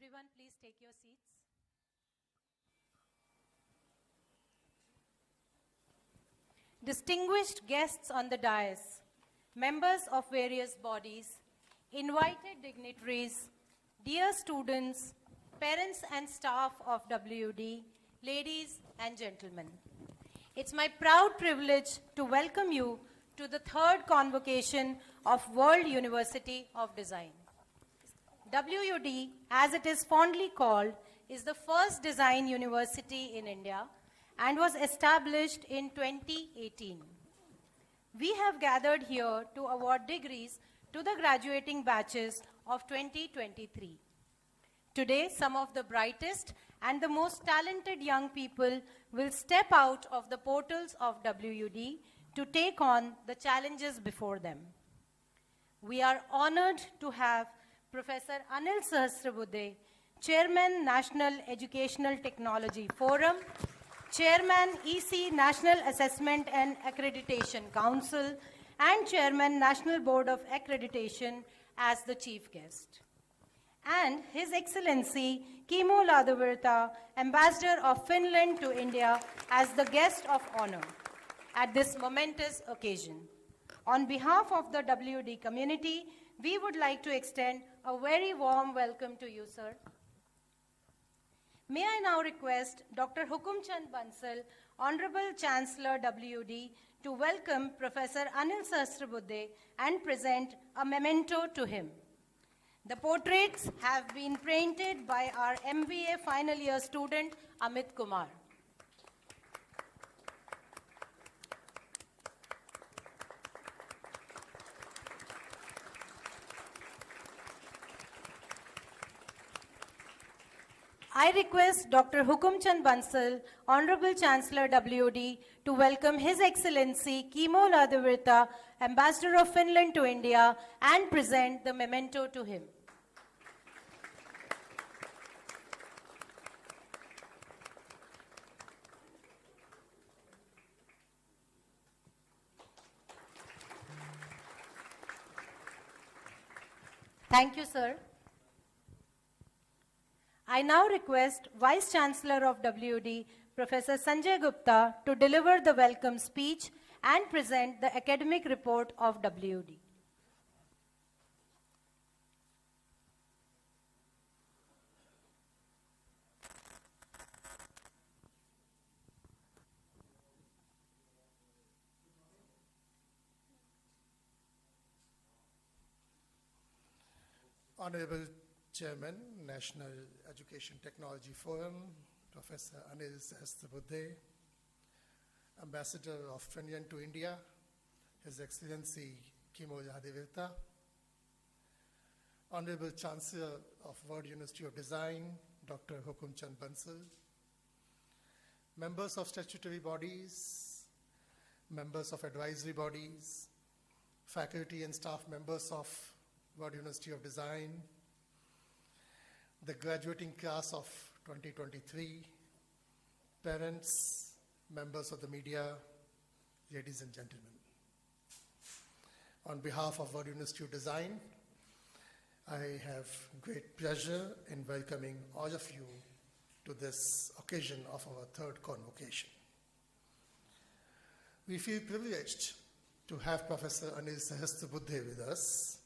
Everyone, please take your seats. Distinguished guests on the dais, members of various bodies, invited dignitaries, dear students, parents and staff of WUD, ladies and gentlemen. It's my proud privilege to welcome you to the third convocation of World University of Design. WUD, as it is fondly called, is the first design university in India and was established in 2018. We have gathered here to award degrees to the graduating batches of 2023. Today, some of the brightest and the most talented young people will step out of the portals of WUD to take on the challenges before them. We are honored to have Professor Anil Sahasrabuddhe, Chairman, National Educational Technology Forum, Chairman, EC National Assessment and Accreditation Council, and Chairman, National Board of Accreditation as the chief guest. And His Excellency Kimmo Ladurvirta, Ambassador of Finland to India, as the guest of honor at this momentous occasion. On behalf of the WUD community, we would like to extend a very warm welcome to you, sir. May I now request Dr. Hukumchand Bansal, Honorable Chancellor WUD, to welcome Professor Anil Sahasrabuddhe and present a memento to him. The portraits have been painted by our MBA final year student, Amit Kumar. I request Dr. Hukumchand Bansal, Honorable Chancellor WUD, to welcome His Excellency Kimmo Ladurvirta, Ambassador of Finland to India, and present the memento to him. Thank you, sir. I now request Vice Chancellor of WUD, Professor Sanjay Gupta, to deliver the welcome speech and present the academic report of WUD. Honorable Chairman, National Education Technology Forum, Professor Anil Sahasrabuddhe, Ambassador of Finland to India, His Excellency Kimmo Ladurvirta, Honorable Chancellor of World University of Design, Dr. Hukumchand Bansal, members of statutory bodies, members of advisory bodies, faculty and staff members of WUD University of Design, the graduating class of 2023, parents, members of the media, ladies and gentlemen. On behalf of WUD University of Design, I have great pleasure in welcoming all of you to this occasion of our third convocation. We feel privileged to have Professor Anil Sahasrabuddhe with us.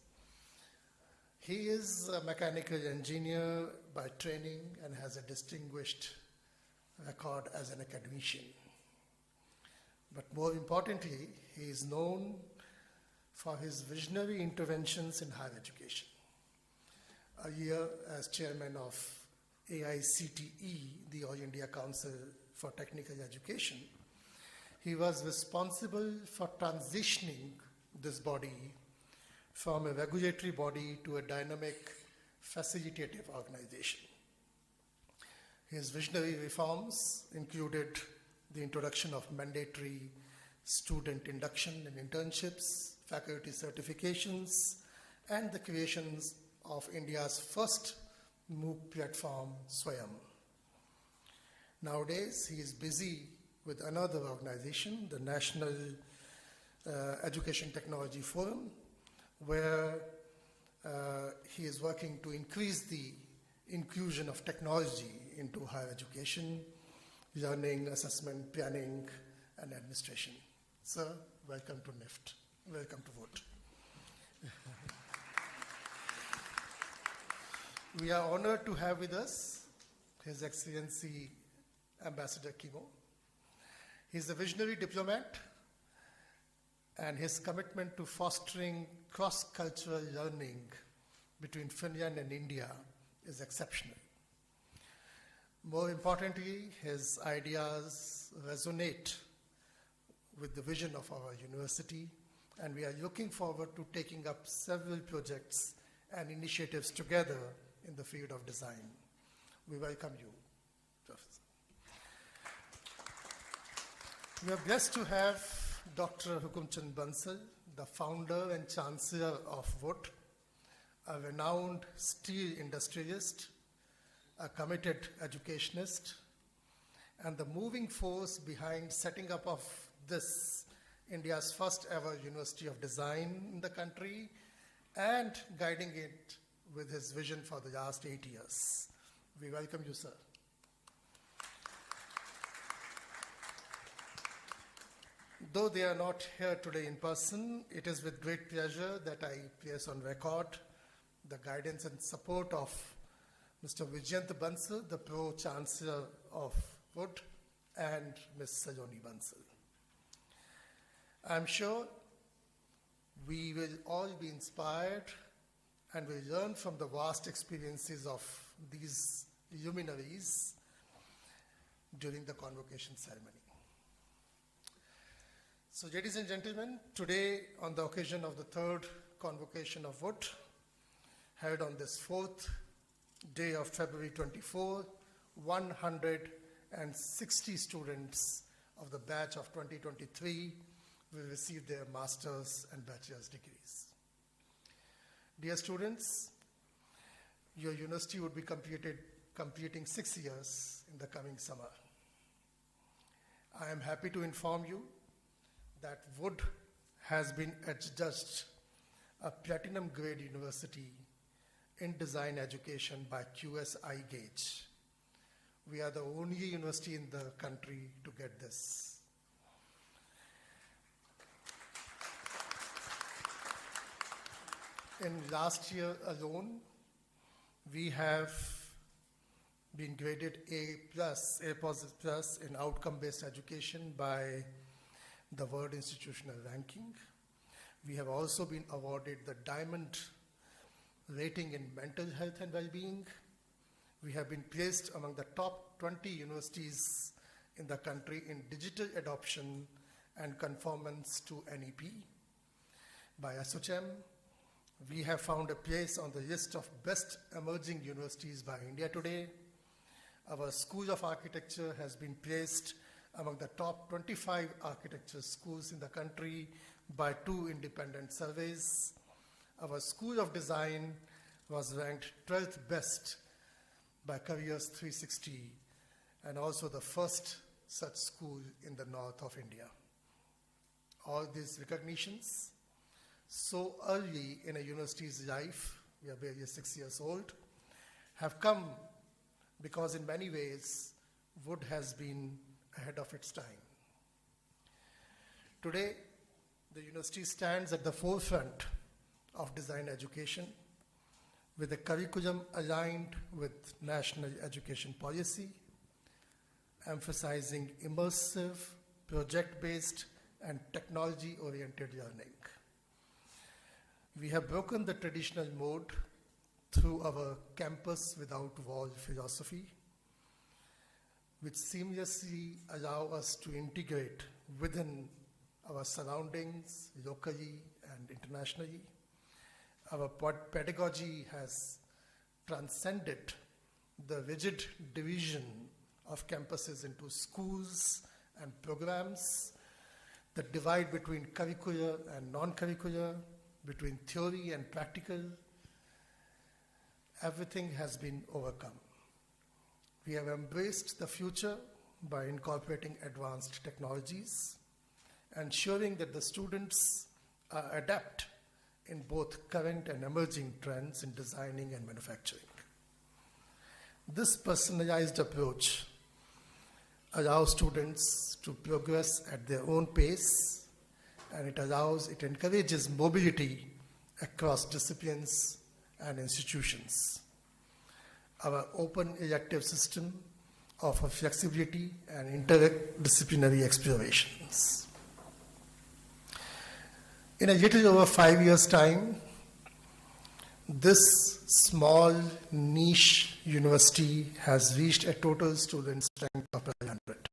He is a mechanical engineer by training and has a distinguished record as an academician. But more importantly, he is known for his visionary interventions in higher education. A year as chairman of AICTE, the All India Council for Technical Education, he was responsible for transitioning this body from a regulatory body to a dynamic, facilitative organization. His visionary reforms included the introduction of mandatory student induction and internships, faculty certifications, and the creations of India's first MOOC platform, Swayam. Nowadays, he is busy with another organization, the National Education Technology Forum, where he is working to increase the inclusion of technology into higher education, learning, assessment, planning, and administration. Sir, welcome to NIFT. Welcome to WUD. We are honored to have with us His Excellency Ambassador Kimo. He is a visionary diplomat, and his commitment to fostering cross-cultural learning between Finland and India is exceptional. More importantly, his ideas resonate with the vision of our university, and we are looking forward to taking up several projects and initiatives together in the field of design. We welcome you, Professor. We are blessed to have Dr. Hukumchand Bansal, the founder and chancellor of WUD, a renowned steel industrialist, a committed educationist, and the moving force behind setting up of this India's first ever University of Design in the country and guiding it with his vision for the last 8 years. We welcome you, sir. Though they are not here today in person, it is with great pleasure that I place on record the guidance and support of Mr. Vijayant Bansal, the Pro-Chancellor of WUD, and Ms. Saloni Bansal. I'm sure we will all be inspired and will learn from the vast experiences of these luminaries during the convocation ceremony. So, ladies and gentlemen, today on the occasion of the third convocation of WUD, held on this 4th day of February 24, 160 students of the batch of 2023 will receive their master's and bachelor's degrees. Dear students, your university would be completing 6 years in the coming summer. I am happy to inform you that WUD has been adjudged a platinum grade university in design education by QSI Gauge. We are the only university in the country to get this. In last year alone, we have been graded A+, A positive plus in outcome-based education by the World Institutional Ranking. We have also been awarded the Diamond rating in mental health and well-being. We have been placed among the top 20 universities in the country in digital adoption and conformance to NEP. By ASSOCHAM, we have found a place on the list of best emerging universities by India Today. Our School of Architecture has been placed among the top 25 architecture schools in the country by 2 independent surveys. Our School of Design was ranked 12th best by Careers 360 and also the first such school in the north of India. All these recognitions, so early in a university's life, we are barely 6 years old, have come because in many ways, WUD has been ahead of its time. Today, the university stands at the forefront of design education with a curriculum aligned with national education policy, emphasizing immersive, project-based, and technology-oriented learning. We have broken the traditional mode through our campus without wall philosophy, which seamlessly allow us to integrate within our surroundings locally and internationally. Our pedagogy has transcended the rigid division of campuses into schools and programs, the divide between curricular and non-curricular, between theory and practical. Everything has been overcome. We have embraced the future by incorporating advanced technologies, ensuring that the students are adept in both current and emerging trends in designing and manufacturing. This personalized approach allows students to progress at their own pace, and it encourages mobility across disciplines and institutions. Our open elective system offers flexibility and interdisciplinary explorations. In a little over 5 years' time, this small niche university has reached a total student strength of 100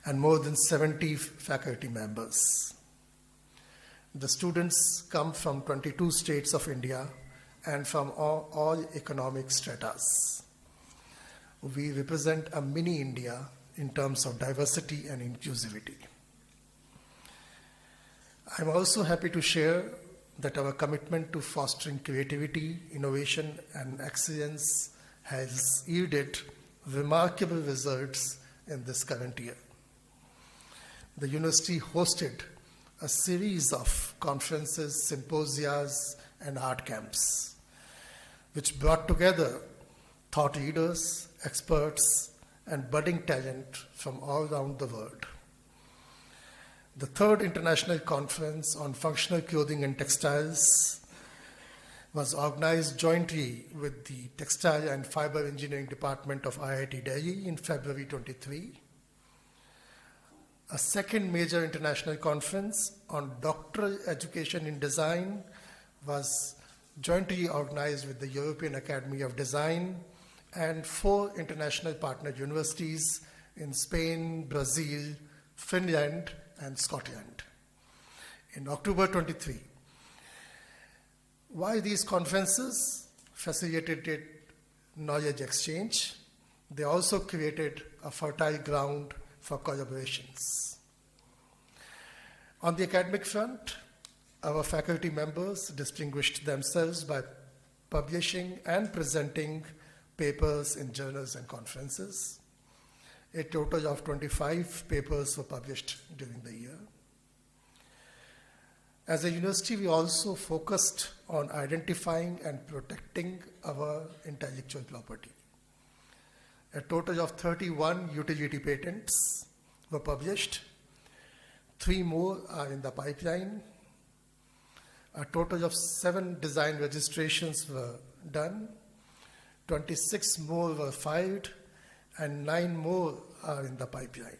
and more than 70 faculty members. The students come from 22 states of India and from all economic stratas. We represent a mini India in terms of diversity and inclusivity. I'm also happy to share that our commitment to fostering creativity, innovation, and excellence has yielded remarkable results in this current year. The university hosted a series of conferences, symposias, and art camps, which brought together thought leaders, experts, and budding talent from all around the world. The third international conference on functional clothing and textiles was organized jointly with the Textile and Fiber Engineering Department of IIT Delhi in February 23. A second major international conference on doctoral education in design was jointly organized with the European Academy of Design and 4 international partner universities in Spain, Brazil, Finland, and Scotland in October 23. While these conferences facilitated knowledge exchange, they also created a fertile ground for collaborations. On the academic front, our faculty members distinguished themselves by publishing and presenting papers in journals and conferences. A total of 25 papers were published during the year. As a university, we also focused on identifying and protecting our intellectual property. A total of 31 utility patents were published. 3 more are in the pipeline. A total of 7 design registrations were done. 26 more were filed, and 9 more are in the pipeline.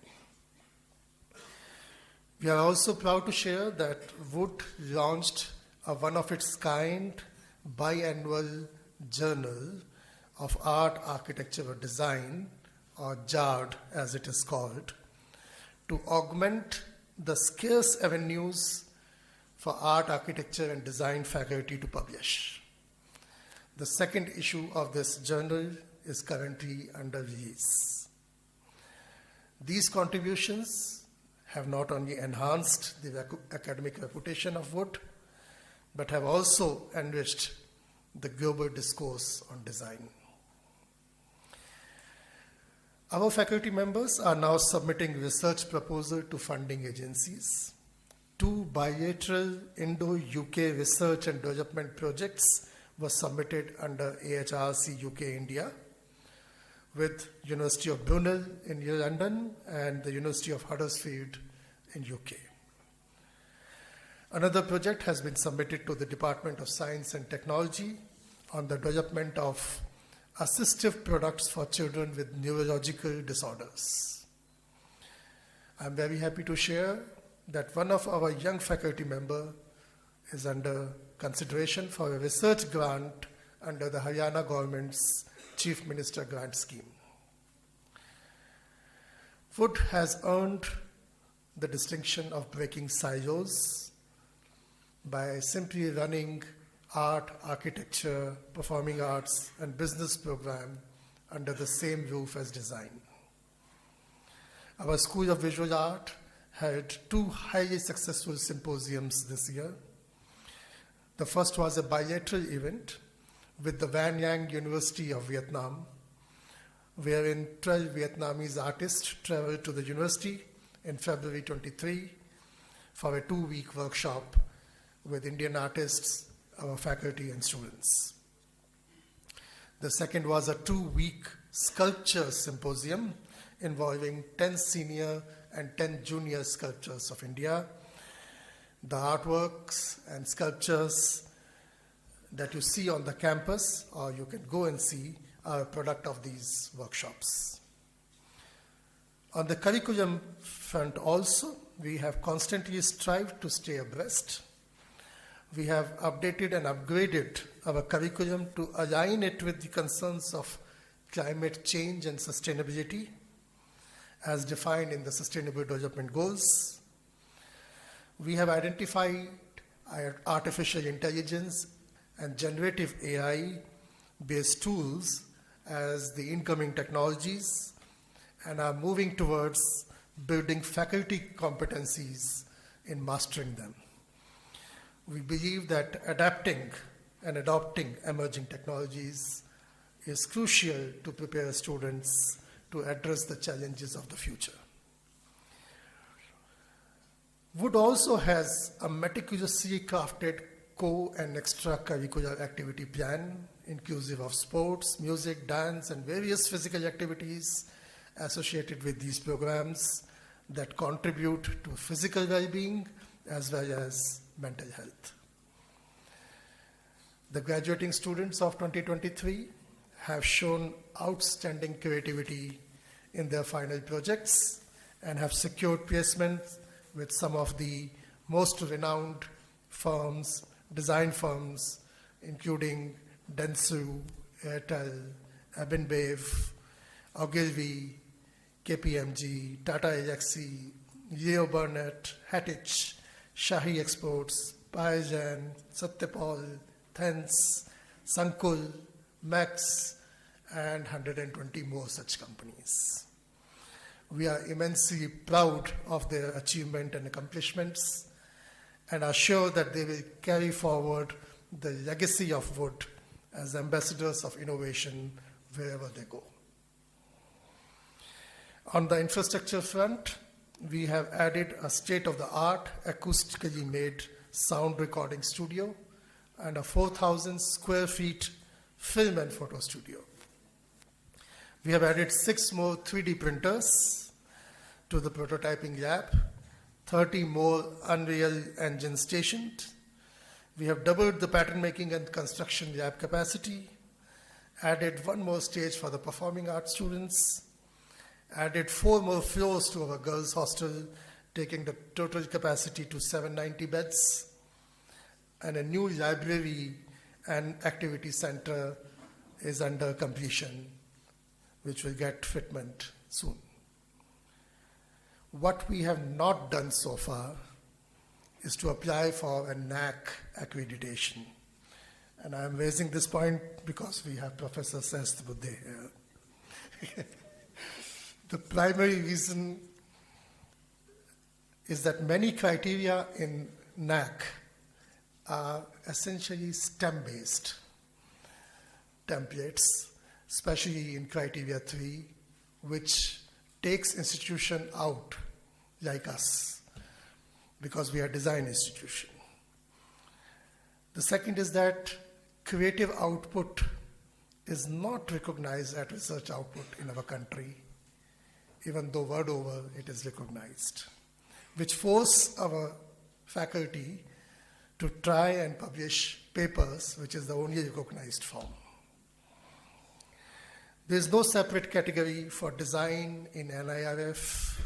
We are also proud to share that WUD launched a one-of-its-kind biannual journal of art, architecture, or design, or JARD as it is called, to augment the scarce avenues for art, architecture, and design faculty to publish. The second issue of this journal is currently under release. These contributions have not only enhanced the academic reputation of WUD, but have also enriched the global discourse on design. Our faculty members are now submitting research proposals to funding agencies. 2 bilateral Indo-UK research and development projects were submitted under AHRC UK India with University of Brunel in London and the University of Huddersfield in UK. Another project has been submitted to the Department of Science and Technology on the development of assistive products for children with neurological disorders. I'm very happy to share that one of our young faculty members is under consideration for a research grant under the Haryana government's Chief Minister Grant Scheme. WUD has earned the distinction of breaking silos by simply running art, architecture, performing arts, and business program under the same roof as design. Our School of Visual Art had 2 highly successful symposiums this year. The first was a bilateral event with the Van Yang University of Vietnam, wherein 12 Vietnamese artists traveled to the university in February 23 for a 2-week workshop with Indian artists, our faculty and students. The second was a 2-week sculpture symposium involving 10 senior and 10 junior sculptors of India. The artworks and sculptures that you see on the campus, or you can go and see, are a product of these workshops. On the curriculum front also, we have constantly strived to stay abreast. We have updated and upgraded our curriculum to align it with the concerns of climate change and sustainability as defined in the Sustainable Development Goals. We have identified artificial intelligence and generative AI-based tools as the incoming technologies and are moving towards building faculty competencies in mastering them. We believe that adapting and adopting emerging technologies is crucial to prepare students to address the challenges of the future. WUD also has a meticulously crafted co- and extracurricular activity plan, inclusive of sports, music, dance, and various physical activities associated with these programs that contribute to physical well-being as well as mental health. The graduating students of 2023 have shown outstanding creativity in their final projects and have secured placements with some of the most renowned firms, design firms, including Dentsu, Airtel, Abinbev, Ogilvy, KPMG, Tata Elxsi, Leo Burnett, Hattich, Shahi Exports, Biogen, Satyapal, Thens, Sankul, Max, and 120 more such companies. We are immensely proud of their achievement and accomplishments and are sure that they will carry forward the legacy of WUD as ambassadors of innovation wherever they go. On the infrastructure front, we have added a state-of-the-art acoustically made sound recording studio and a 4,000 square feet film and photo studio. We have added 6 more 3D printers to the prototyping lab, 30 more Unreal Engine stationed. We have doubled the pattern making and construction lab capacity, added 1 more stage for the performing arts students, added 4 more floors to our girls' hostel, taking the total capacity to 790 beds, and a new library and activity center is under completion, which will get fitment soon. What we have not done so far is to apply for a NAC accreditation. And I'm raising this point because we have Professor Sestbudde here. The primary reason is that many criteria in NAC are essentially STEM-based templates, especially in criteria 3, which takes institution out like us, because we are a design institution. The second is that creative output is not recognized as research output in our country, even though world over it is recognized, which force our faculty to try and publish papers, which is the only recognized form. There is no separate category for design in NIRF.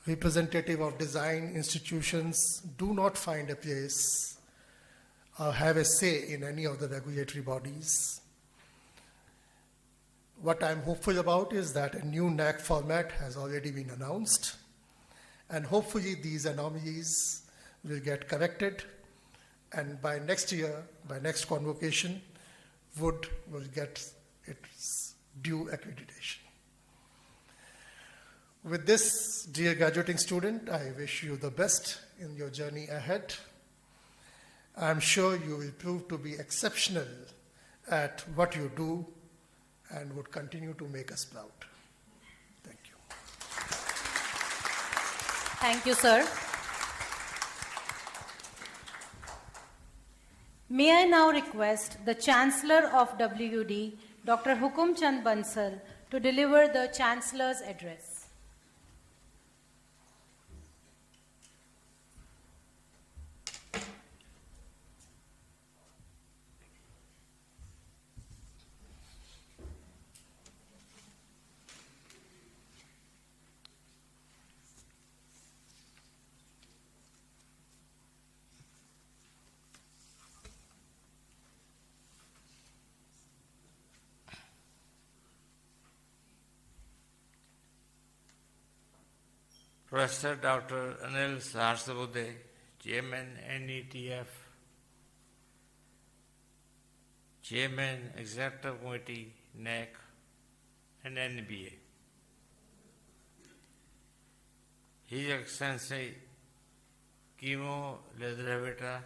Representative of design institutions do not find a place or have a say in any of the regulatory bodies. What I'm hopeful about is that a new NAC format has already been announced, and hopefully these anomalies will get corrected, and by next year, by next convocation, WUD will get its due accreditation. With this, dear graduating student, I wish you the best in your journey ahead. I'm sure you will prove to be exceptional at what you do and would continue to make us proud. Thank you. Thank you, sir. May I now request the Chancellor of WUD, Dr. Hukum Chand Bansal, to deliver the Chancellor's address. Professor Dr. Anil Saharsabudhe, Chairman NETF, Chairman Executive Committee NAC and NBA. His Excellency Kimo Ledraveta,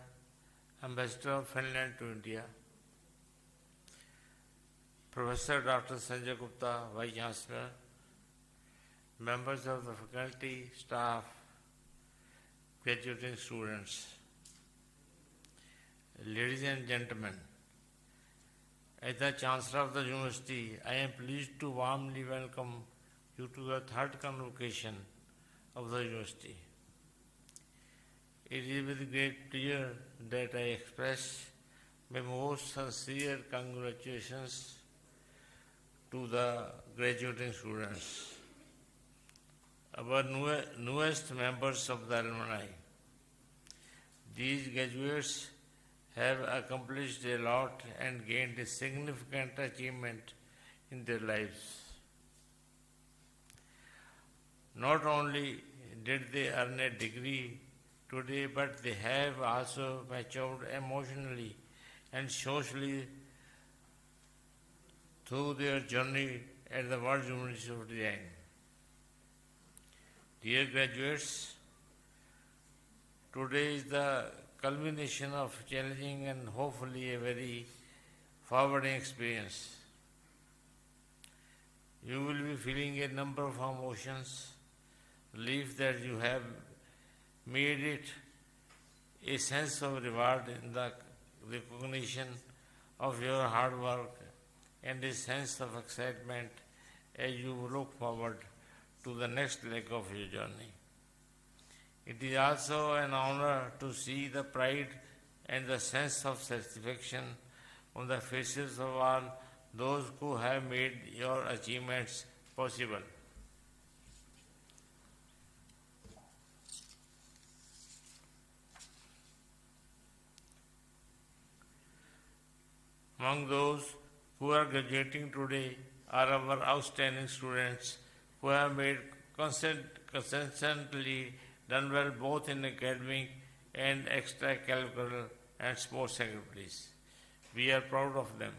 Ambassador of Finland to India, Professor Dr. Sanjay Gupta, Vice Chancellor, members of the faculty, staff, graduating students, ladies and gentlemen, as the Chancellor of the University, I am pleased to warmly welcome you to the third convocation of the University. It is with great pleasure that I express my most sincere congratulations to the graduating students, our newest members of the alumni. These graduates have accomplished a lot and gained a significant achievement in their lives. Not only did they earn a degree today, but they have also matured emotionally and socially through their journey at the World University of Design. Dear graduates, today is the culmination of challenging and hopefully a very forwarding experience. You will be feeling a number of emotions, relief that you have made it, a sense of reward in the recognition of your hard work, and a sense of excitement as you look forward to the next leg of your journey. It is also an honor to see the pride and the sense of satisfaction on the faces of all those who have made your achievements possible. Among those who are graduating today are our outstanding students who have made consistently done well both in academic and extracurricular and sports activities. We are proud of them.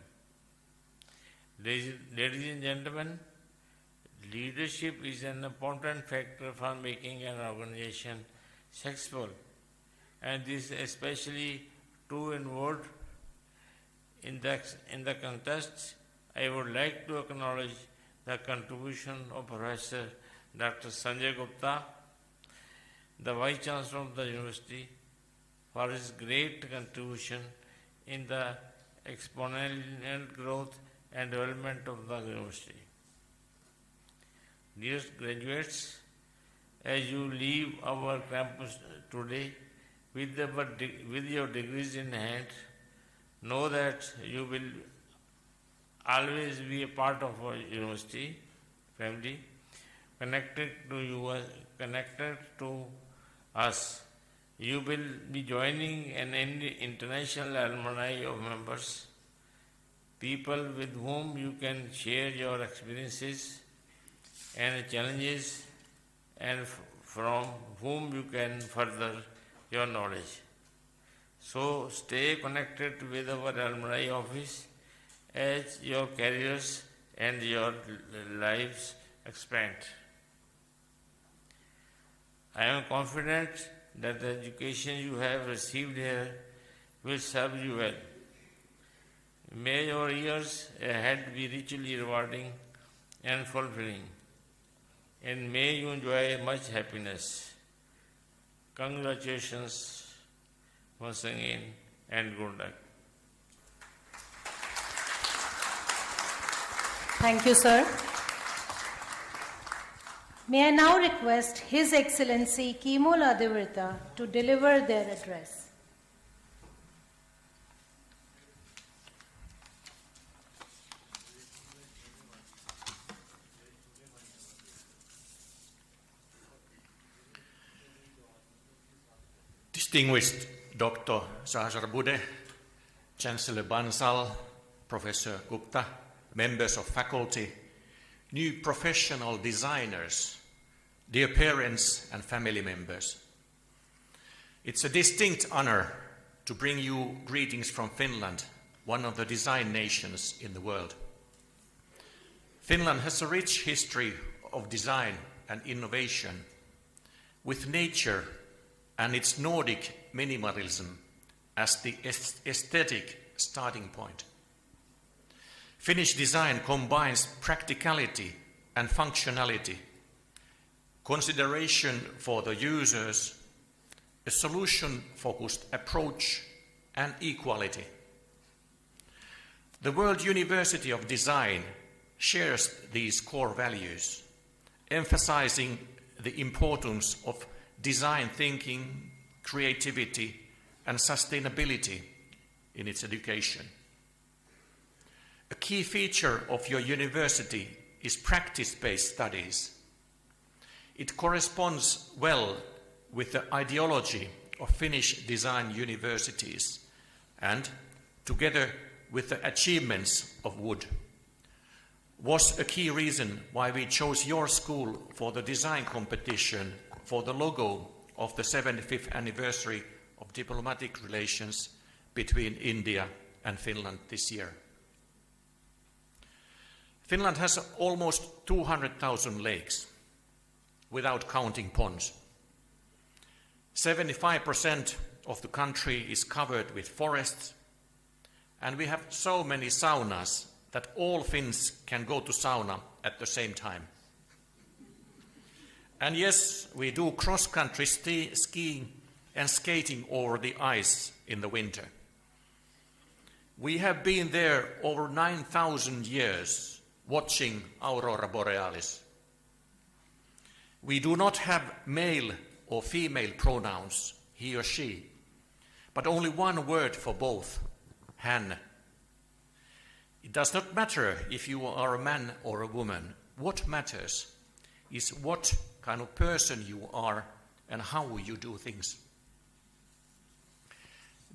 Ladies and gentlemen, Leadership is an important factor for making an organization successful, and this is especially true in WUD. In the context, I would like to acknowledge the contribution of Professor Dr. Sanjay Gupta, the Vice Chancellor of the University, for his great contribution in the exponential growth and development of the University. Dear graduates, as you leave our campus today with your degrees in hand, know that you will always be a part of our university family, connected to us. You will be joining an international alumni of members, people with whom you can share your experiences and challenges, and from whom you can further your knowledge. So stay connected with our alumni office as your careers and your lives expand. I am confident that the education you have received here will serve you well. May your years ahead be richly rewarding and fulfilling, and may you enjoy much happiness. Congratulations once again, and good luck. Thank you, sir. May I now request His Excellency Kimol Adivirta to deliver their address. Distinguished Dr. Sahasrara Bude, Chancellor Bansal, Professor Gupta, members of faculty, new professional designers, dear parents and family members. It's a distinct honor to bring you greetings from Finland, one of the design nations in the world. Finland has a rich history of design and innovation, with nature and its Nordic minimalism as the aesthetic starting point. Finnish design combines practicality and functionality, consideration for the users, a solution-focused approach, and equality. The World University of Design shares these core values, emphasizing the importance of design thinking, creativity, and sustainability in its education. A key feature of your university is practice-based studies. It corresponds well with the ideology of Finnish design universities and, together with the achievements of WUD, was a key reason why we chose your school for the design competition for the logo of the 75th anniversary of diplomatic relations between India and Finland this year. Finland has almost 200,000 lakes, without counting ponds. 75% of the country is covered with forests, and we have so many saunas that all Finns can go to sauna at the same time. And yes, we do cross-country skiing and skating over the ice in the winter. We have been there over 9,000 years watching Aurora Borealis. We do not have male or female pronouns, he or she, but only one word for both, hän. It does not matter if you are a man or a woman. What matters is what kind of person you are and how you do things.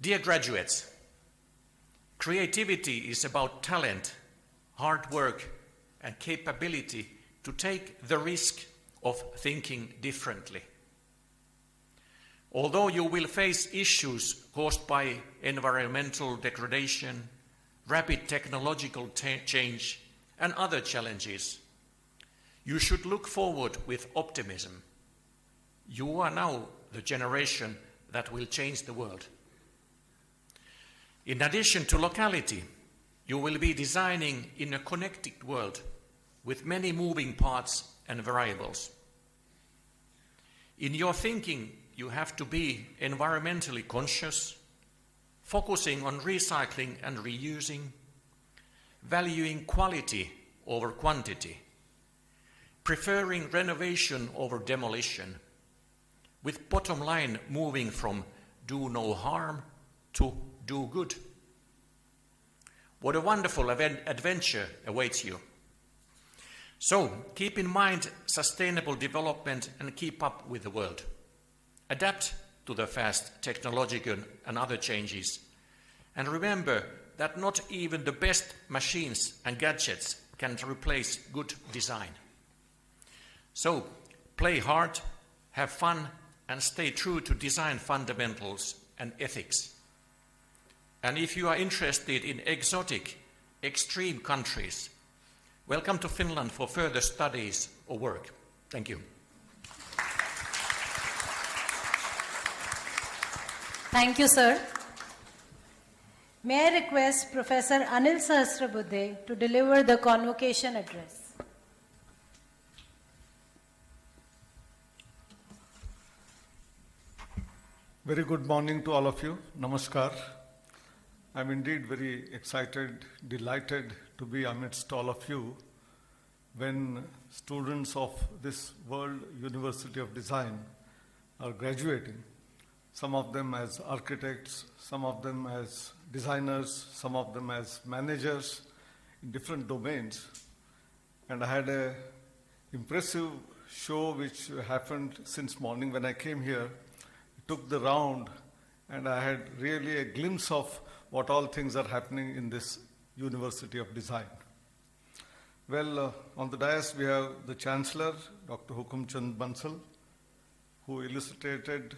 Dear graduates, creativity is about talent, hard work, and capability to take the risk of thinking differently. Although you will face issues caused by environmental degradation, rapid technological change, and other challenges, You should look forward with optimism. You are now the generation that will change the world. In addition to locality, you will be designing in a connected world with many moving parts and variables. In your thinking, you have to be environmentally conscious, focusing on recycling and reusing, valuing quality over quantity, preferring renovation over demolition, with bottom line moving from do no harm to do good. What a wonderful adventure awaits you. So, keep in mind sustainable development and keep up with the world. Adapt to the fast technological and other changes. And remember that not even the best machines and gadgets can replace good design. So, play hard, have fun, and stay true to design fundamentals and ethics. And if you are interested in exotic, extreme countries, welcome to Finland for further studies or work. Thank you. Thank you, sir. May I request Professor Anil Sahasrabuddhe to deliver the convocation address. Very good morning to all of you. Namaskar. I'm indeed very excited, delighted to be amidst all of you when students of this World University of Design are graduating. Some of them as architects, some of them as designers, some of them as managers in different domains. And I had an impressive show which happened since morning when I came here. It took the round and I had really a glimpse of what all things are happening in this University of Design. Well, on the dais we have the Chancellor, Dr. Hukumchand Bansal, who illustrated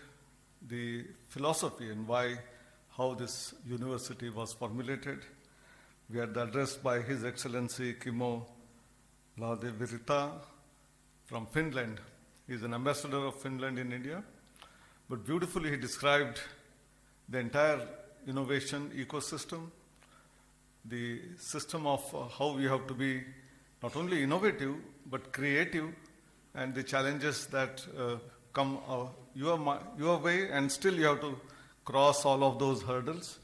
the philosophy and how this university was formulated. We had the address by His Excellency Kimmo Lahde-Virta from Finland. He is an ambassador of Finland in India. But beautifully he described the entire innovation ecosystem, the system of how we have to be not only innovative but creative, and the challenges that come your way, and still you have to cross all of those hurdles,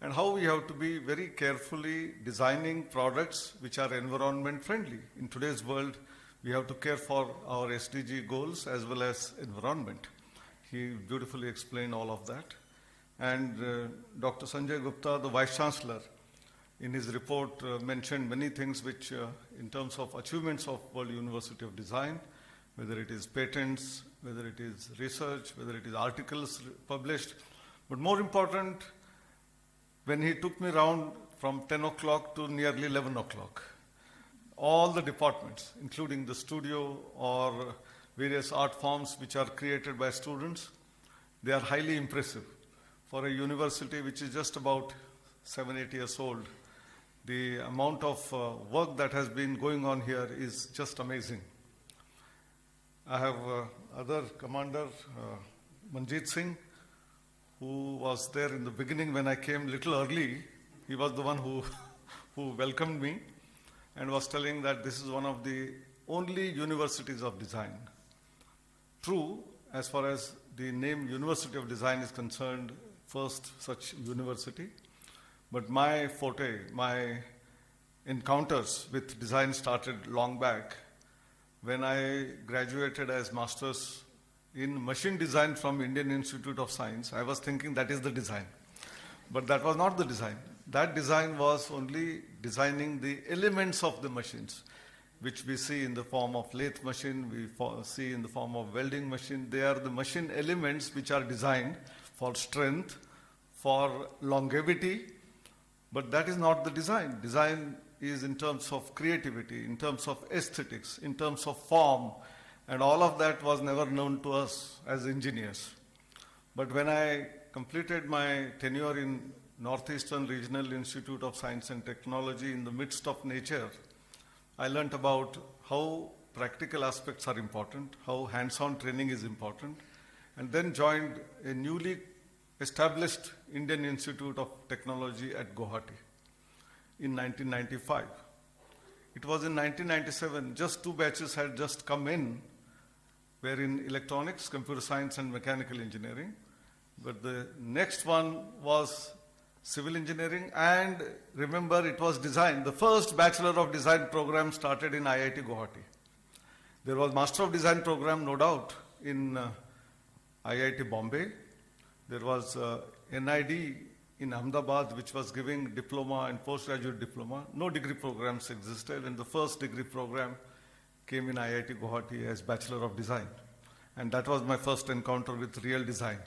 and how we have to be very carefully designing products which are environment friendly. In today's world, we have to care for our SDG goals as well as environment. He beautifully explained all of that. And Dr. Sanjay Gupta, the Vice Chancellor, in his report mentioned many things which, in terms of achievements of World University of Design, whether it is patents, whether it is research, whether it is articles published. But more important, when he took me around from 10 o'clock to nearly 11 o'clock, all the departments, including the studio or various art forms which are created by students, they are highly impressive. For a university which is just about 7-8 years old, the amount of work that has been going on here is just amazing. I have other commander, Manjeet Singh, who was there in the beginning when I came little early. He was the one who welcomed me and was telling that this is one of the only universities of design. True, as far as the name University of Design is concerned, first such university, but my forte, my encounters with design started long back when I graduated as master's in machine design from Indian Institute of Science. I was thinking that is the design, but that was not the design. That design was only designing the elements of the machines, which we see in the form of lathe machine, we see in the form of welding machine. They are the machine elements which are designed for strength, for longevity, but that is not the design. Design is in terms of creativity, in terms of aesthetics, in terms of form, and all of that was never known to us as engineers. But when I completed my tenure in Northeastern Regional Institute of Science and Technology in the midst of nature, I learnt about how practical aspects are important, how hands-on training is important, and then joined a newly established Indian Institute of Technology at Guwahati in 1995. It was in 1997, just 2 batches had just come in, were in electronics, computer science, and mechanical engineering. But the next one was civil engineering, and remember, it was design. The first Bachelor of Design program started in IIT Guwahati. There was Master of Design program, no doubt, in IIT Bombay. There was NID in Ahmedabad, which was giving diploma and postgraduate diploma. No degree programs existed, and the first degree program came in IIT Guwahati as Bachelor of Design. And that was my first encounter with real design.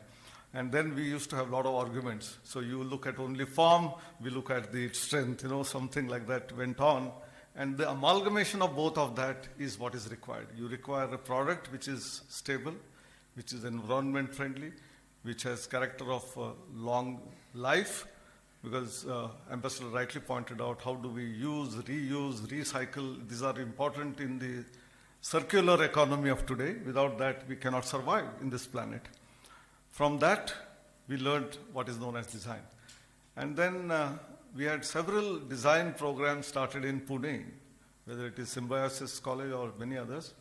And then we used to have a lot of arguments. So you look at only form, we look at the strength, something like that went on. And the amalgamation of both of that is what is required. You require a product which is stable, which is environment friendly, which has character of long life, because Ambassador rightly pointed out, how do we use, reuse, recycle? These are important in the circular economy of today. Without that, we cannot survive in this planet. From that, we learned what is known as design. And then we had several design programs started in Pune, whether it is Symbiosis College or many others.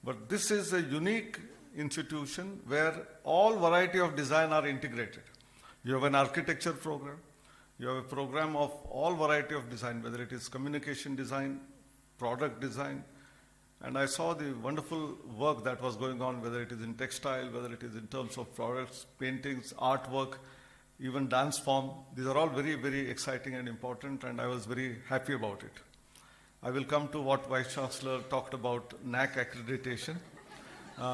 But this is a unique institution where all variety of design are integrated. You have an architecture program, you have a program of all variety of design, whether it is communication design, product design, and I saw the wonderful work that was going on, whether it is in textile, whether it is in terms of products, paintings, artwork, even dance form. These are all very, very exciting and important, and I was very happy about it. I will come to what Vice Chancellor talked about, NAC accreditation,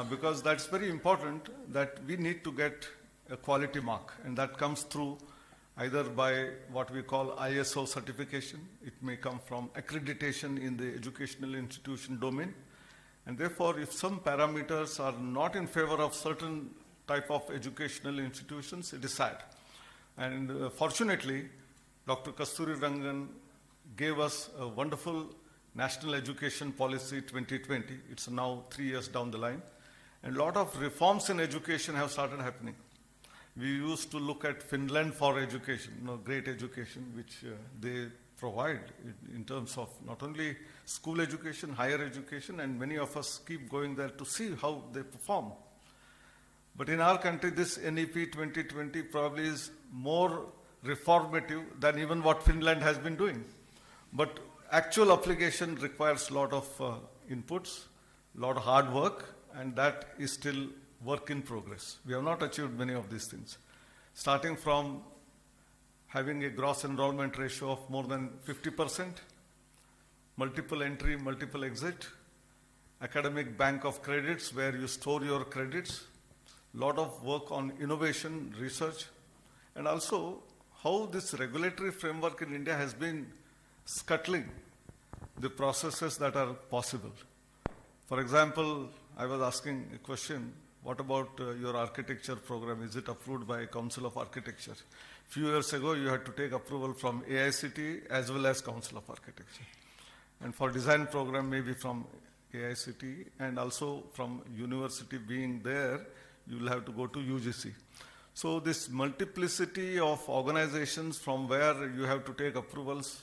because that's very important, that we need to get a quality mark, and that comes through either by what we call ISO certification. It may come from accreditation in the educational institution domain. And therefore, if some parameters are not in favor of certain type of educational institutions, it is sad. And fortunately, Dr. Kasturi Rangan gave us a wonderful National Education Policy 2020. It's now 3 years down the line. And a lot of reforms in education have started happening. We used to look at Finland for education, great education, which they provide in terms of not only school education, higher education, and many of us keep going there to see how they perform. But in our country, this NEP 2020 probably is more reformative than even what Finland has been doing. But actual application requires a lot of inputs, a lot of hard work, and that is still work in progress. We have not achieved many of these things. Starting from having a gross enrollment ratio of more than 50%, multiple entry, multiple exit, academic bank of credits where you store your credits, lot of work on innovation, research, and also how this regulatory framework in India has been scuttling the processes that are possible. For example, I was asking a question, what about your architecture program? Is it approved by Council of Architecture? A few years ago, you had to take approval from AICTE as well as Council of Architecture. And for design program, maybe from AICTE, and also from university being there, you will have to go to UGC. So this multiplicity of organizations from where you have to take approvals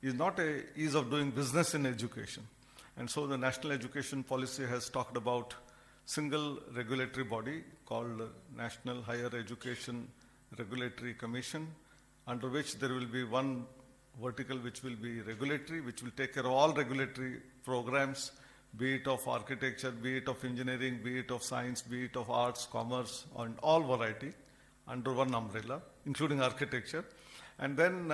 is not an ease of doing business in education. And so the National Education Policy has talked about single regulatory body called National Higher Education Regulatory Commission, under which there will be one vertical which will be regulatory, which will take care of all regulatory programs, be it of architecture, be it of engineering, be it of science, be it of arts, commerce, and all variety under one umbrella, including architecture. And then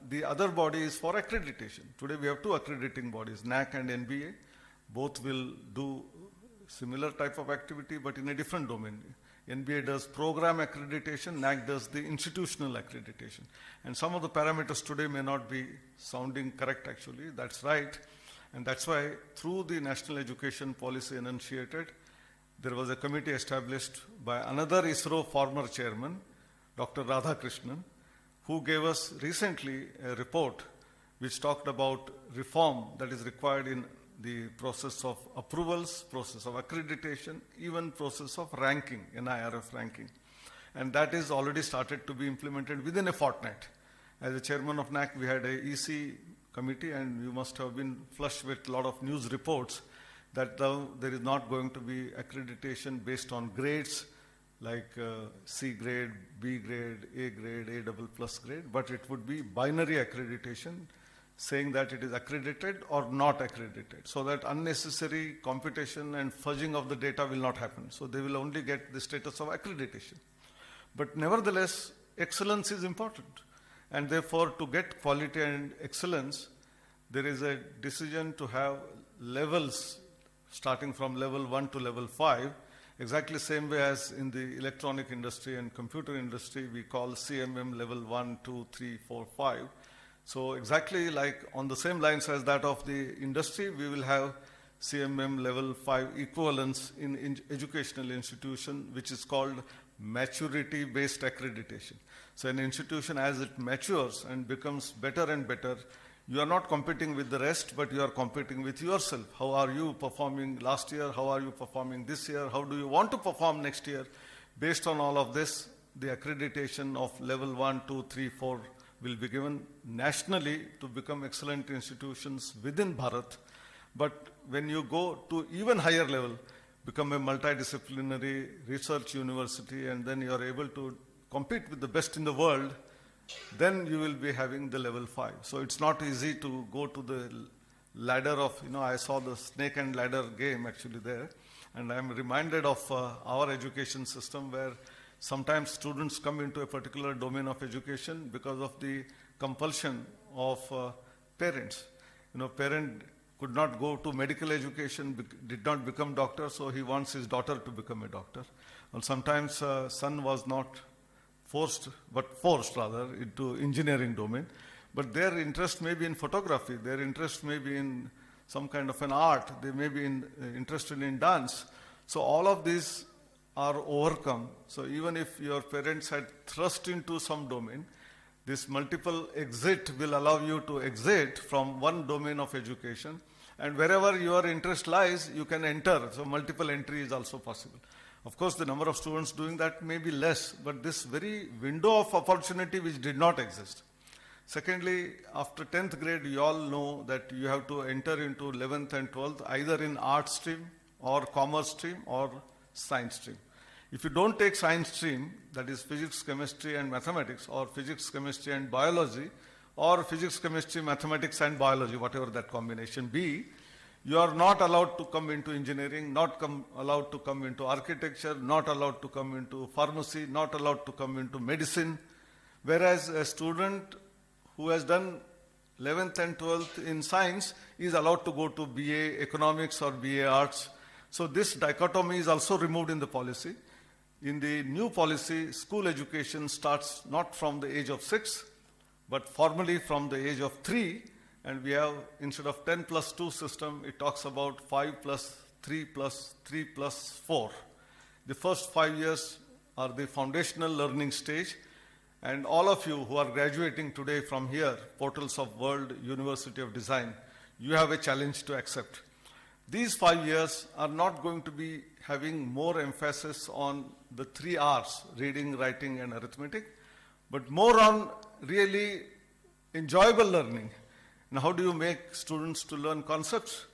the other body is for accreditation. Today we have two accrediting bodies, NAC and NBA. Both will do similar type of activity, but in a different domain. NBA does program accreditation, NAC does the institutional accreditation. And some of the parameters today may not be sounding correct actually, that's right. And that's why through the National Education Policy enunciated, there was a committee established by another ISRO former chairman, Dr. Radhakrishnan, who gave us recently a report which talked about reform that is required in the process of approvals, process of accreditation, even process of ranking, NIRF ranking. And that is already started to be implemented within a fortnight. As a chairman of NAC, we had a EC committee, and you must have been flushed with a lot of news reports that there is not going to be accreditation based on grades like C grade, B grade, A grade, A double plus grade, but it would be binary accreditation, saying that it is accredited or not accredited, so that unnecessary computation and fudging of the data will not happen. So they will only get the status of accreditation. But nevertheless, excellence is important. And therefore, to get quality and excellence, there is a decision to have levels starting from level 1 to level 5, exactly same way as in the electronic industry and computer industry, we call CMM level 1, 2, 3, 4, 5. So exactly like on the same lines as that of the industry, we will have CMM level 5 equivalence in educational institution, which is called maturity-based accreditation. So an institution, as it matures and becomes better and better, you are not competing with the rest, but you are competing with yourself. How are you performing last year? How are you performing this year? How do you want to perform next year? Based on all of this, the accreditation of level 1, 2, 3, 4 will be given nationally to become excellent institutions within Bharat. But when you go to even higher level, become a multidisciplinary research university, and then you are able to compete with the best in the world, then you will be having the level 5. So it's not easy to go to the ladder of, I saw the snake and ladder game actually there, and I'm reminded of our education system where sometimes students come into a particular domain of education because of the compulsion of parents. Parent could not go to medical education, did not become doctor, so he wants his daughter to become a doctor. Or sometimes son was not forced rather into engineering domain, but their interest may be in photography, their interest may be in some kind of an art, they may be interested in dance. So all of these are overcome. So even if your parents had thrust into some domain, this multiple exit will allow you to exit from one domain of education, and wherever your interest lies, you can enter. So multiple entry is also possible. Of course, the number of students doing that may be less, but this very window of opportunity which did not exist. Secondly, after 10th grade, you all know that you have to enter into 11th and 12th either in art stream or commerce stream or science stream. If you don't take science stream, that is physics, chemistry and mathematics, or physics, chemistry and biology, or physics, chemistry, mathematics and biology, whatever that combination be, you are not allowed to come into engineering, not allowed to come into architecture, not allowed to come into pharmacy, not allowed to come into medicine. Whereas a student who has done 11th and 12th in science is allowed to go to BA economics or BA arts. So this dichotomy is also removed in the policy. In the new policy, school education starts not from the age of 6, but formally from the age of 3. And we have, instead of 10 plus 2 system, it talks about 5 plus 3 plus 3 plus 4. The first 5 years are the foundational learning stage. And all of you who are graduating today from here, Portals of World University of Design, you have a challenge to accept. These 5 years are not going to be having more emphasis on the 3 R's, reading, writing, and arithmetic, but more on really enjoyable learning. And how do you make students to learn concepts?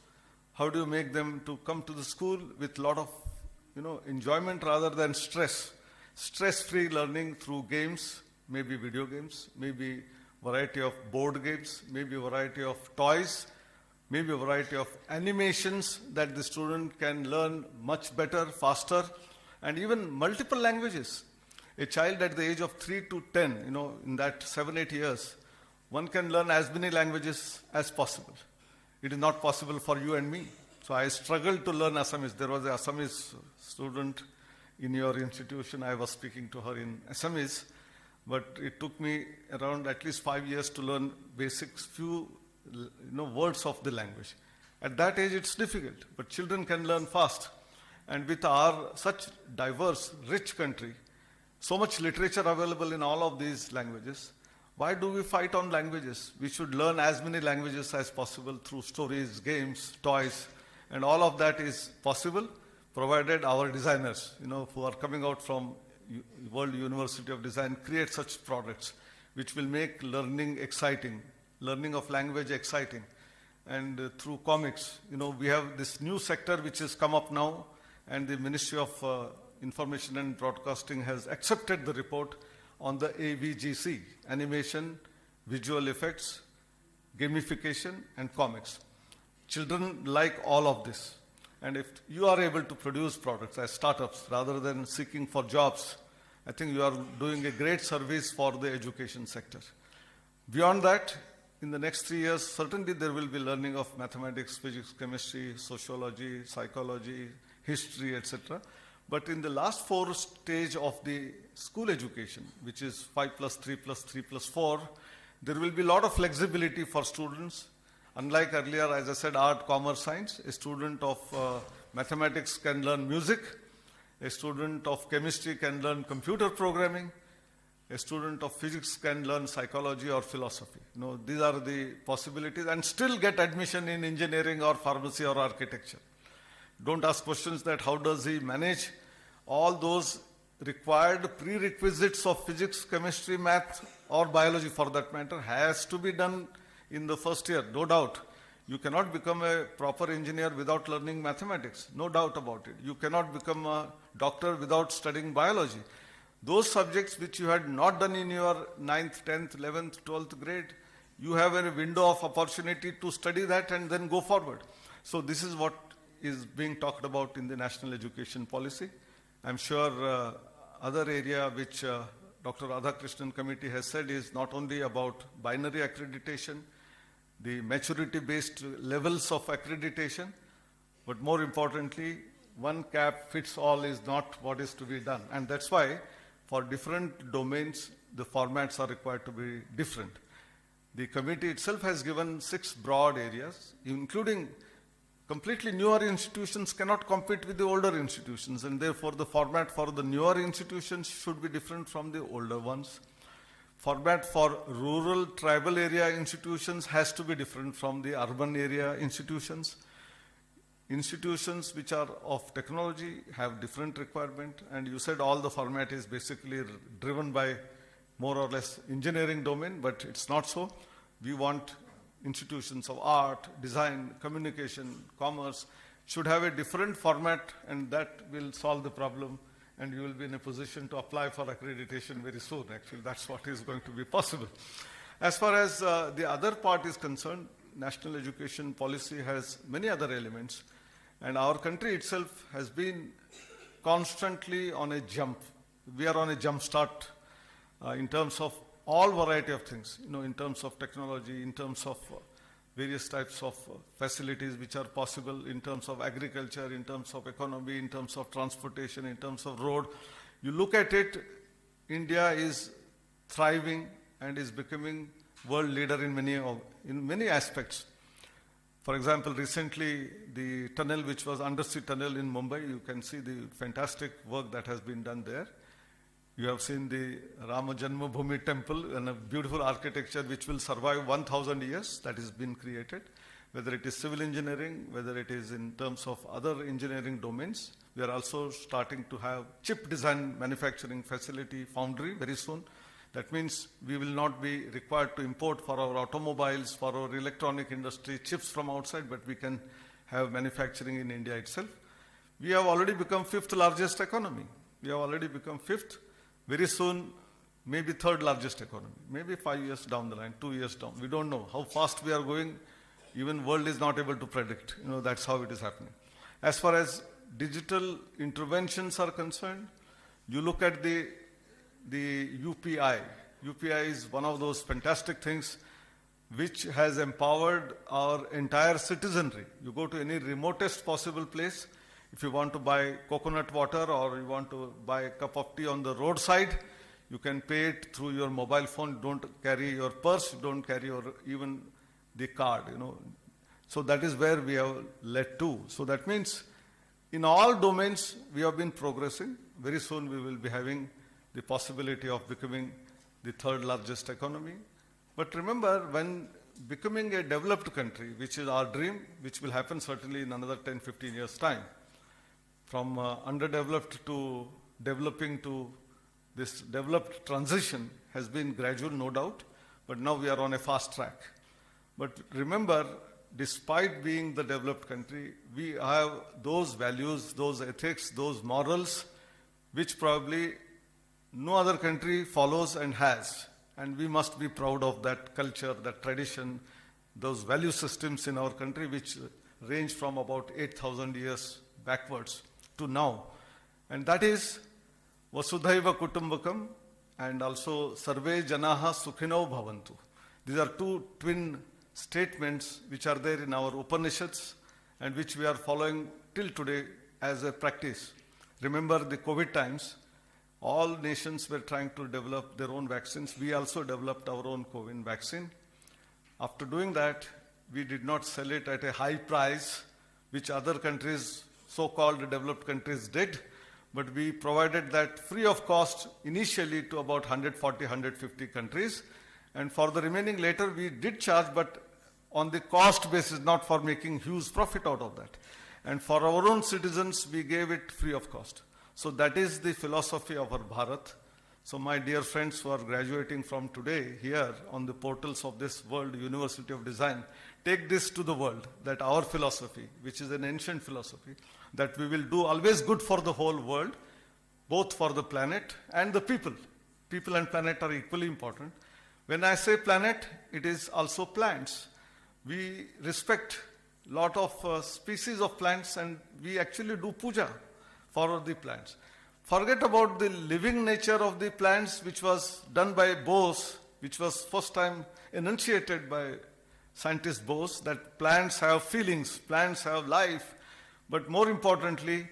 How do you make them to come to the school with a lot of enjoyment rather than stress? Stress-free learning through games, maybe video games, maybe variety of board games, maybe a variety of toys, maybe a variety of animations that the student can learn much better, faster, and even multiple languages. A child at the age of 3 to 10, in that 7-8 years, one can learn as many languages as possible. It is not possible for you and me. So I struggled to learn Assamese. There was an Assamese student in your institution. I was speaking to her in Assamese, but it took me around at least 5 years to learn basics, few words of the language. At that age, it's difficult, but children can learn fast. And with our such diverse, rich country, so much literature available in all of these languages, Why do we fight on languages? We should learn as many languages as possible through stories, games, toys, and all of that is possible provided our designers, who are coming out from World University of Design, create such products which will make learning exciting, learning of language exciting. And through comics, we have this new sector which has come up now, and the Ministry of Information and Broadcasting has accepted the report on the AVGC, animation, visual effects, gamification, and comics. Children like all of this. And if you are able to produce products as startups rather than seeking for jobs, I think you are doing a great service for the education sector. Beyond that, in the next 3 years, certainly there will be learning of mathematics, physics, chemistry, sociology, psychology, history, etc. But in the last 4 stage of the school education, which is 5 plus 3 plus 3 plus 4, there will be a lot of flexibility for students. Unlike earlier, as I said, art, commerce, science, a student of mathematics can learn music, a student of chemistry can learn computer programming, a student of physics can learn psychology or philosophy. These are the possibilities, and still get admission in engineering or pharmacy or architecture. Don't ask questions that how does he manage all those required prerequisites of physics, chemistry, math, or biology for that matter has to be done in the first year, no doubt. You cannot become a proper engineer without learning mathematics, no doubt about it. You cannot become a doctor without studying biology. Those subjects which you had not done in your 9th, 10th, 11th, 12th grade, you have a window of opportunity to study that and then go forward. So this is what is being talked about in the National Education Policy. I'm sure other area which Dr. Radhakrishnan Committee has said is not only about binary accreditation, the maturity-based levels of accreditation, but more importantly, one cap fits all is not what is to be done. And that's why for different domains, the formats are required to be different. The committee itself has given 6 broad areas, including completely newer institutions cannot compete with the older institutions, and therefore the format for the newer institutions should be different from the older ones. Format for rural, tribal area institutions has to be different from the urban area institutions. Institutions which are of technology have different requirement, and you said all the format is basically driven by more or less engineering domain, but it's not so. We want institutions of art, design, communication, commerce should have a different format, and that will solve the problem, and you will be in a position to apply for accreditation very soon. Actually, that's what is going to be possible. As far as the other part is concerned, National Education Policy has many other elements, and our country itself has been constantly on a jump. We are on a jump start in terms of all variety of things, in terms of technology, in terms of various types of facilities which are possible, in terms of agriculture, in terms of economy, in terms of transportation, in terms of road. You look at it, India is thriving and is becoming world leader in many aspects. For example, recently the tunnel which was undersea tunnel in Mumbai, you can see the fantastic work that has been done there. You have seen the Rama Janmabhoomi temple and a beautiful architecture which will survive 1,000 years that has been created. Whether it is civil engineering, whether it is in terms of other engineering domains. We are also starting to have chip design manufacturing facility, foundry very soon. That means we will not be required to import for our automobiles, for our electronic industry, chips from outside, but we can have manufacturing in India itself. We have already become 5th largest economy. We have already become 5th. Very soon, maybe 3rd largest economy, maybe 5 years down the line, 2 years down. We don't know how fast we are going. Even world is not able to predict. That's how it is happening. As far as digital interventions are concerned, you look at the UPI. UPI is one of those fantastic things which has empowered our entire citizenry. You go to any remotest possible place. If you want to buy coconut water or you want to buy a cup of tea on the roadside, you can pay it through your mobile phone. Don't carry your purse, don't carry even the card, So that is where we have led to. So that means in all domains we have been progressing. Very soon we will be having the possibility of becoming the 3rd largest economy. But remember, when becoming a developed country, which is our dream, which will happen certainly in another 10, 15 years' time, from underdeveloped to developing to this developed transition has been gradual, no doubt, but now we are on a fast track. But remember, despite being the developed country, we have those values, those ethics, those morals, which probably no other country follows and has. And we must be proud of that culture, that tradition, those value systems in our country, which range from about 8,000 years backwards to now. And that is Vasudhaiva Kutumbakam and also Sarve Janaha Sukhino Bhavantu. These are two twin statements which are there in our Upanishads and which we are following till today as a practice. Remember the COVID times, all nations were trying to develop their own vaccines. We also developed our own COVID vaccine. After doing that, we did not sell it at a high price, which other countries, so-called developed countries, did, but we provided that free of cost initially to about 140, 150 countries. And for the remaining later, we did charge, but on the cost basis, not for making huge profit out of that. And for our own citizens, we gave it free of cost. So that is the philosophy of our Bharat. So my dear friends who are graduating from today here on the portals of this World University of Design, take this to the world, that our philosophy, which is an ancient philosophy, that we will do always good for the whole world, both for the planet and the people. People and planet are equally important. When I say planet, it is also plants. We respect a lot of species of plants and we actually do puja for the plants. Forget about the living nature of the plants, which was done by Bose, which was first time enunciated by scientist Bose, that plants have feelings, plants have life. But more importantly,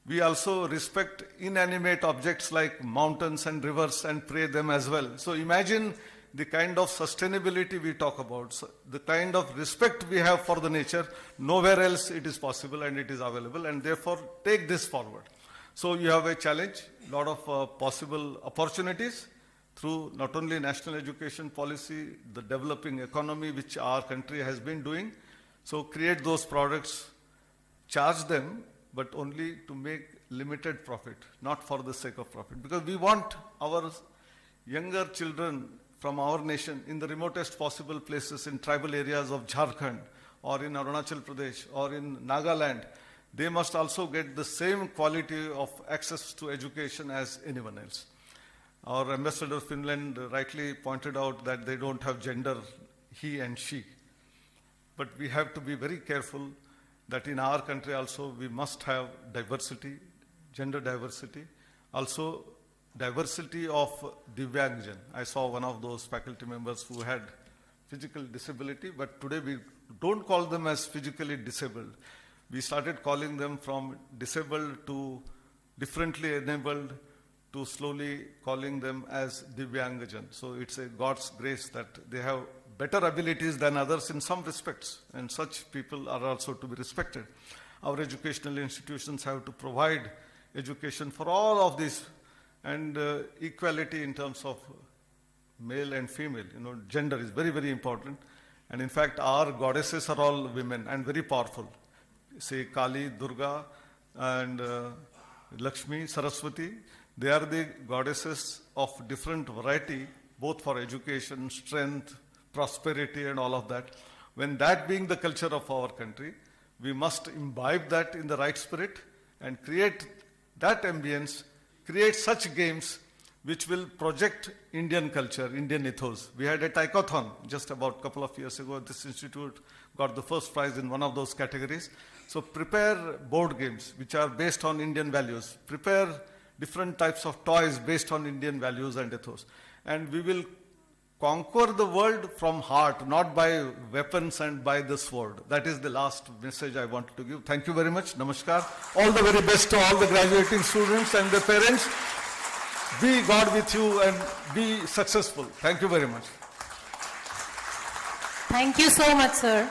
we also respect inanimate objects like mountains and rivers and pray them as well. So imagine the kind of sustainability we talk about, so the kind of respect we have for the nature, nowhere else it is possible and it is available, and therefore take this forward. So you have a challenge, a lot of possible opportunities through not only national education policy, the developing economy which our country has been doing. So create those products, charge them, but only to make limited profit, not for the sake of profit. Because we want our younger children from our nation in the remotest possible places, in tribal areas of Jharkhand or in Arunachal Pradesh or in Nagaland, they must also get the same quality of access to education as anyone else. Our ambassador of Finland rightly pointed out that they don't have gender, he and she. But we have to be very careful that in our country also we must have diversity, gender diversity, also diversity of Divyangjan. I saw one of those faculty members who had physical disability, but today we don't call them as physically disabled. We started calling them from disabled to differently enabled to slowly calling them as Divyangjan. So it's a God's grace that they have better abilities than others in some respects, and such people are also to be respected. Our educational institutions have to provide education for all of these, and equality in terms of male and female. Gender is very, very important. And in fact, our goddesses are all women and very powerful. Say Kali, Durga, and Lakshmi, Saraswati. They are the goddesses of different variety, both for education, strength, prosperity, and all of that. When that being the culture of our country, we must imbibe that in the right spirit and create that ambience, create such games which will project Indian culture, Indian ethos. We had a taekwondo just about a couple of years ago. This institute got the first prize in one of those categories. So prepare board games which are based on Indian values. Prepare different types of toys based on Indian values and ethos. And we will conquer the world from heart, not by weapons and by the sword. That is the last message I wanted to give. Thank you very much. Namaskar. All the very best to all the graduating students and their parents. Be God with you and be successful. Thank you very much. Thank you so much, sir.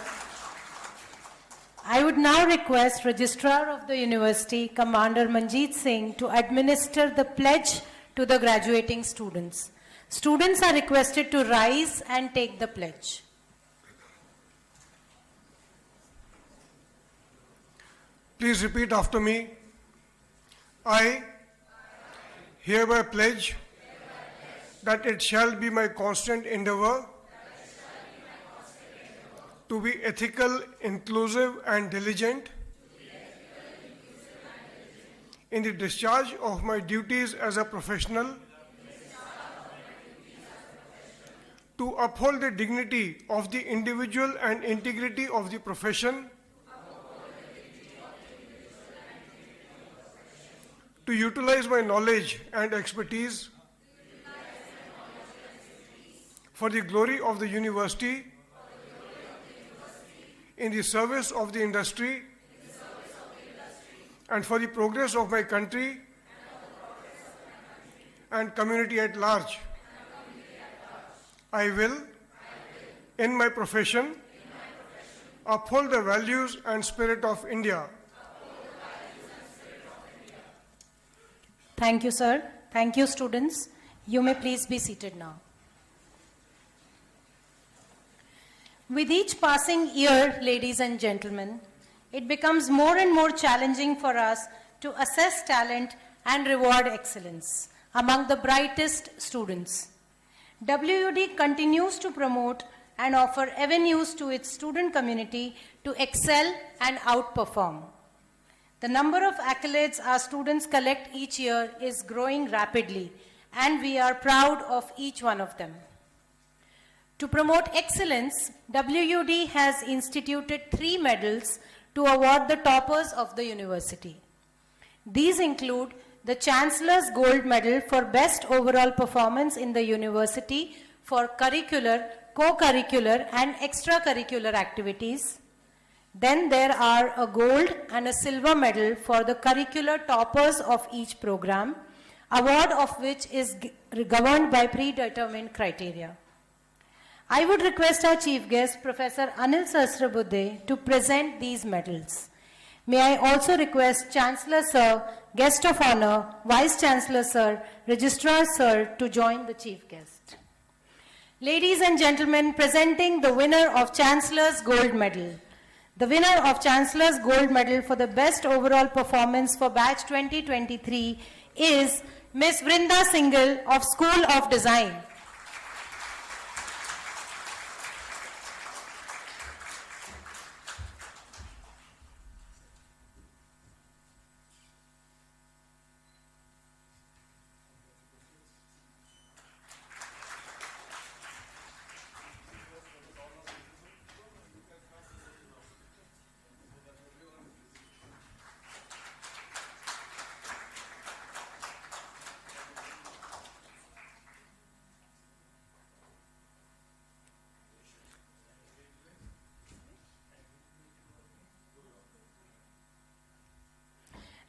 I would now request Registrar of the University, Commander Manjeet Singh, to administer the pledge to the graduating students. Students are requested to rise and take the pledge. Please repeat after me. I hereby pledge that it shall be my constant endeavor to be ethical, inclusive, and diligent in the discharge of my duties as a professional, to uphold the dignity of the individual and integrity of the profession, to utilize my knowledge and expertise for the glory of the university, in the service of the industry, and for the progress of my country and community at large. I will, in my profession, uphold the values and spirit of India. Thank you, sir. Thank you, students. You may please be seated now. With each passing year, ladies and gentlemen, it becomes more and more challenging for us to assess talent and reward excellence among the brightest students. WUD continues to promote and offer avenues to its student community to excel and outperform. The number of accolades our students collect each year is growing rapidly, and we are proud of each one of them. To promote excellence, WUD has instituted 3 medals to award the toppers of the university. These include the Chancellor's Gold Medal for Best Overall Performance in the University for curricular, co-curricular and extracurricular activities. Then there are a gold and a silver medal for the curricular toppers of each program, award of which is governed by predetermined criteria. I would request our chief guest, Professor Anil Sahasrabudhe, to present these medals. May I also request Chancellor Sir, Guest of Honor, Vice Chancellor Sir, Registrar Sir to join the chief guest. Ladies and gentlemen, presenting the winner of Chancellor's Gold Medal. The winner of Chancellor's Gold Medal for the Best Overall Performance for Batch 2023 is Ms. Vrinda Singhal of School of Design.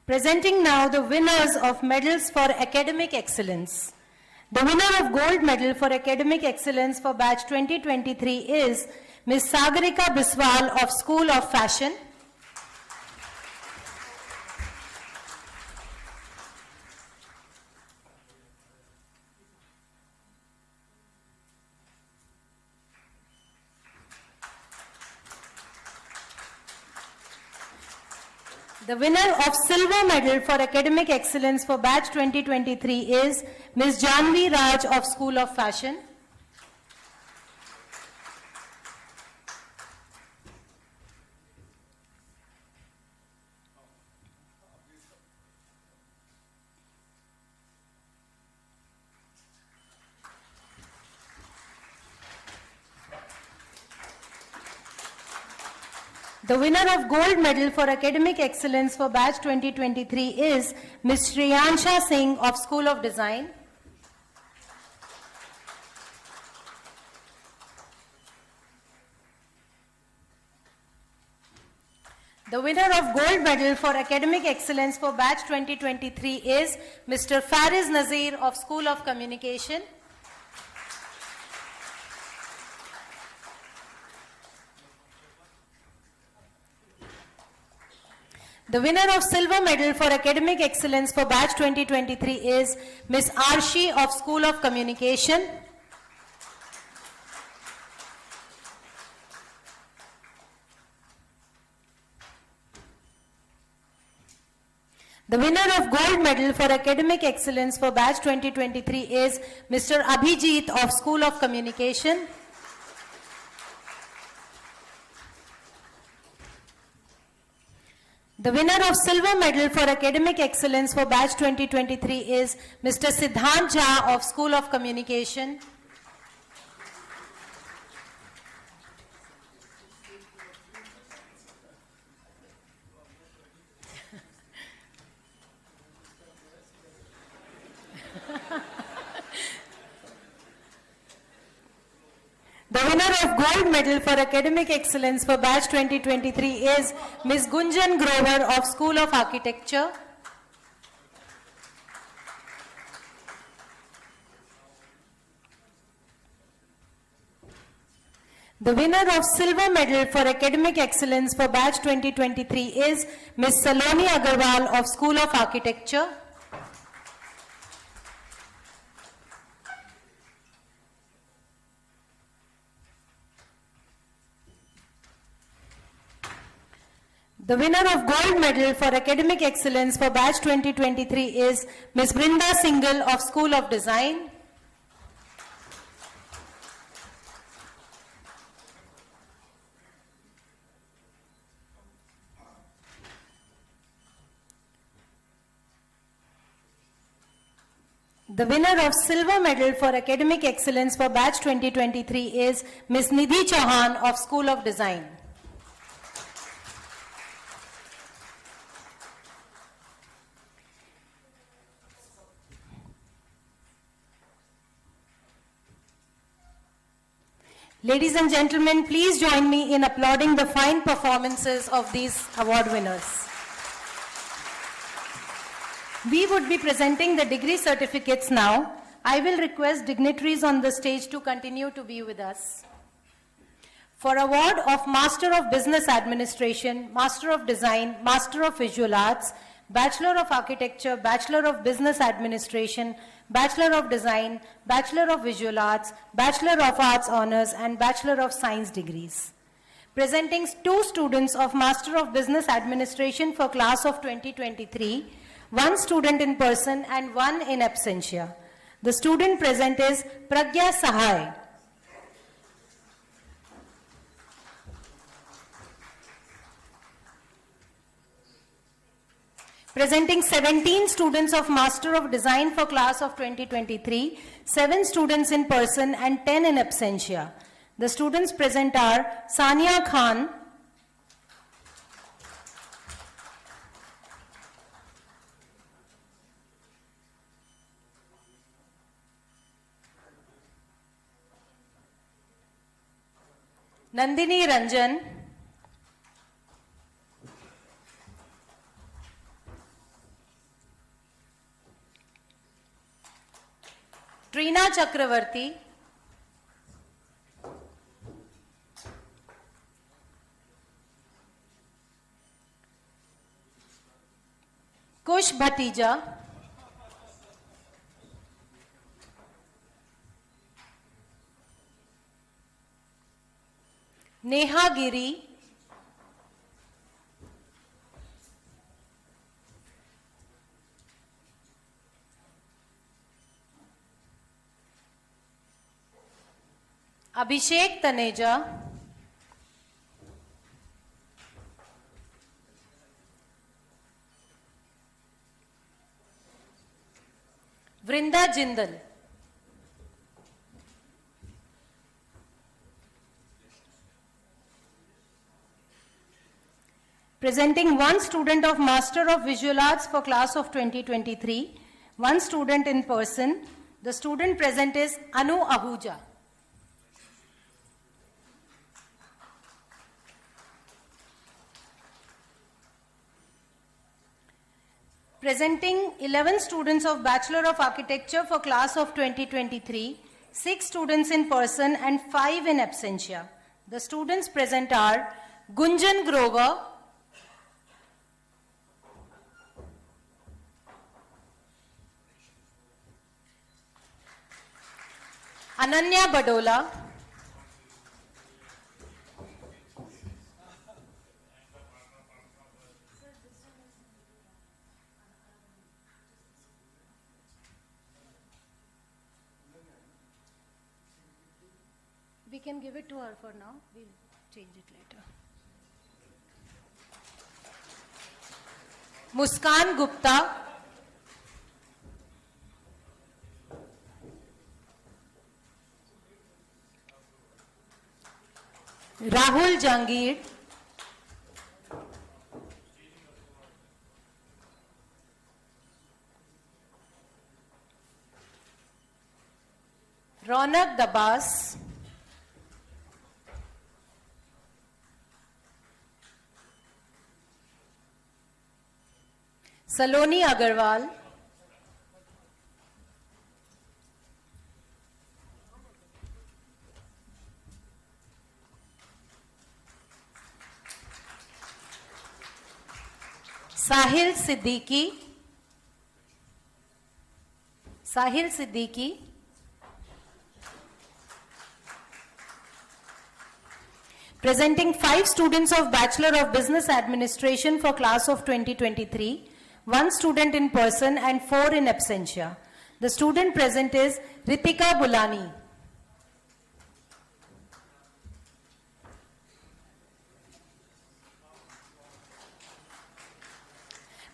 Presenting now the winners of medals for academic excellence. The winner of gold medal for academic excellence for batch 2023 is Ms. Sagarika Biswal of School of Fashion. The winner of silver medal for academic excellence for batch 2023 is Ms. Janvi Raj of School of Fashion. The winner of gold medal for academic excellence for batch 2023 is Ms. Shreyansha Singh of School of Design. The winner of gold medal for academic excellence for batch 2023 is Mr. Fariz Nazir of School of Communication. The winner of silver medal for academic excellence for batch 2023 is Ms. Arshi of School of Communication. The winner of gold medal for academic excellence for batch 2023 is Mr. Abhijit of School of Communication. The winner of silver medal for academic excellence for batch 2023 is Mr. Siddhant Jha of School of Communication. The winner of gold medal for academic excellence for batch 2023 is Ms. Gunjan Grover of School of Architecture. The winner of silver medal for academic excellence for batch 2023 is Ms. Saloni Agarwal of School of Architecture. The winner of gold medal for academic excellence for batch 2023 is Ms. Brinda Singhal of School of Design. The winner of silver medal for academic excellence for batch 2023 is Ms. Nidhi Chauhan of School of Design. Ladies and gentlemen, please join me in applauding the fine performances of these award winners. We would be presenting the degree certificates now. I will request dignitaries on the stage to continue to be with us. For award of Master of Business Administration, Master of Design, Master of Visual Arts, Bachelor of Architecture, Bachelor of Business Administration, Bachelor of Design, Bachelor of Visual Arts, Bachelor of Arts Honours and Bachelor of Science degrees. Presenting two students of Master of Business Administration for class of 2023, one student in person and one in absentia. The student present is Pragya Sahai. Presenting 17 students of Master of Design for class of 2023, 7 students in person and 10 in absentia. The students present are Sania Khan, Nandini Ranjan, Trina Chakravarti, Kush Bhatija, Neha Giri, Abhishek Taneja, Vrinda Jindal, presenting one student of Master of Visual Arts for class of 2023, one student in person. The student present is Anu Ahuja. Presenting 11 students of Bachelor of Architecture for class of 2023, 6 students in person and 5 in absentia. The students present are Gunjan Grover, Ananya Badola, we can give it to her for now, we'll change it later. Muskan Gupta, Rahul Jangir, Ronak Dabas, Saloni Agarwal, Sahil Siddiqui, presenting 5 students of Bachelor of Business Administration for class of 2023, 1 student in person and 4 in absentia. The student present is Ritika Bulani.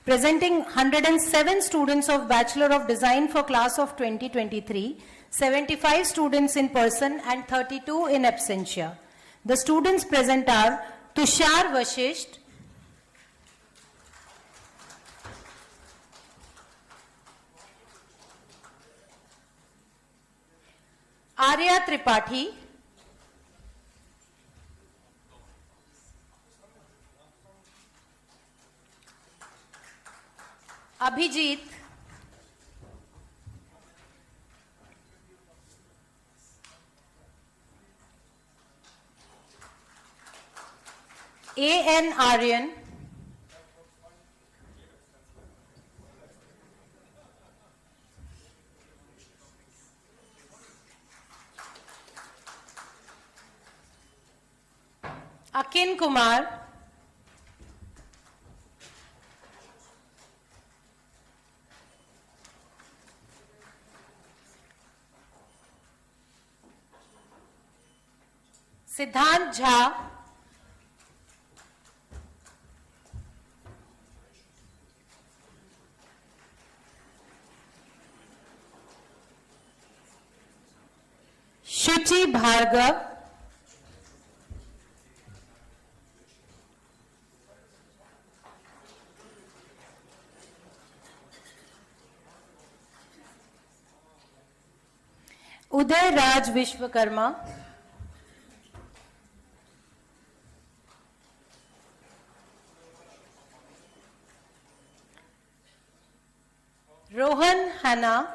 Presenting 107 students of Bachelor of Design for class of 2023, 75 students in person and 32 in absentia. The students present are Tushar Vashisht, Arya Tripathi, Abhijit, A.N. Aryan, Akin Kumar, Siddhant Jha, Shuchi Bhargav, Uday Raj Vishwakarma, Rohan Hanna,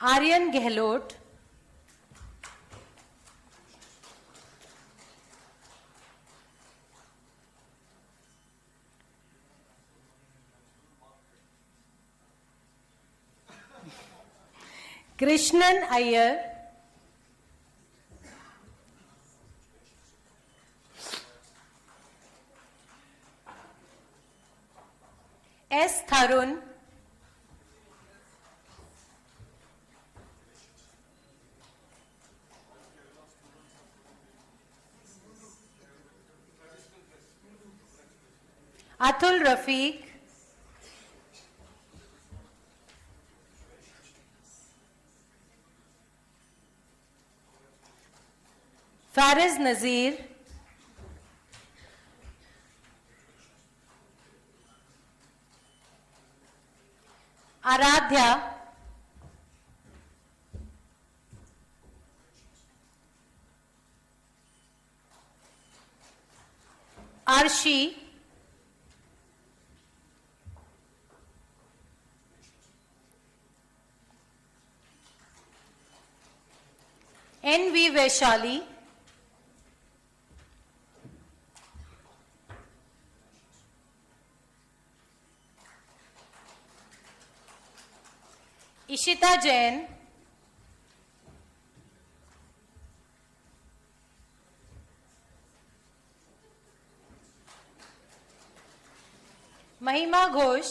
Aryan Gehlot, Krishnan Iyer, S. Tharun, Atul Rafiq, Fariz Nazir, Aradhya, Arshi, N.V. Vaishali, Ishita Jain, महिमा घोष,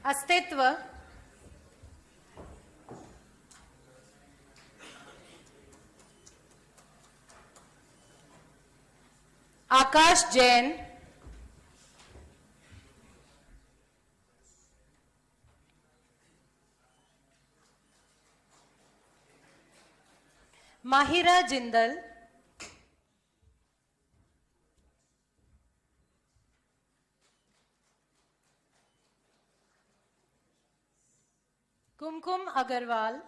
अस्तित्व, आकाश जैन, माहिरा जिंदल, कुमकुम अग्रवाल,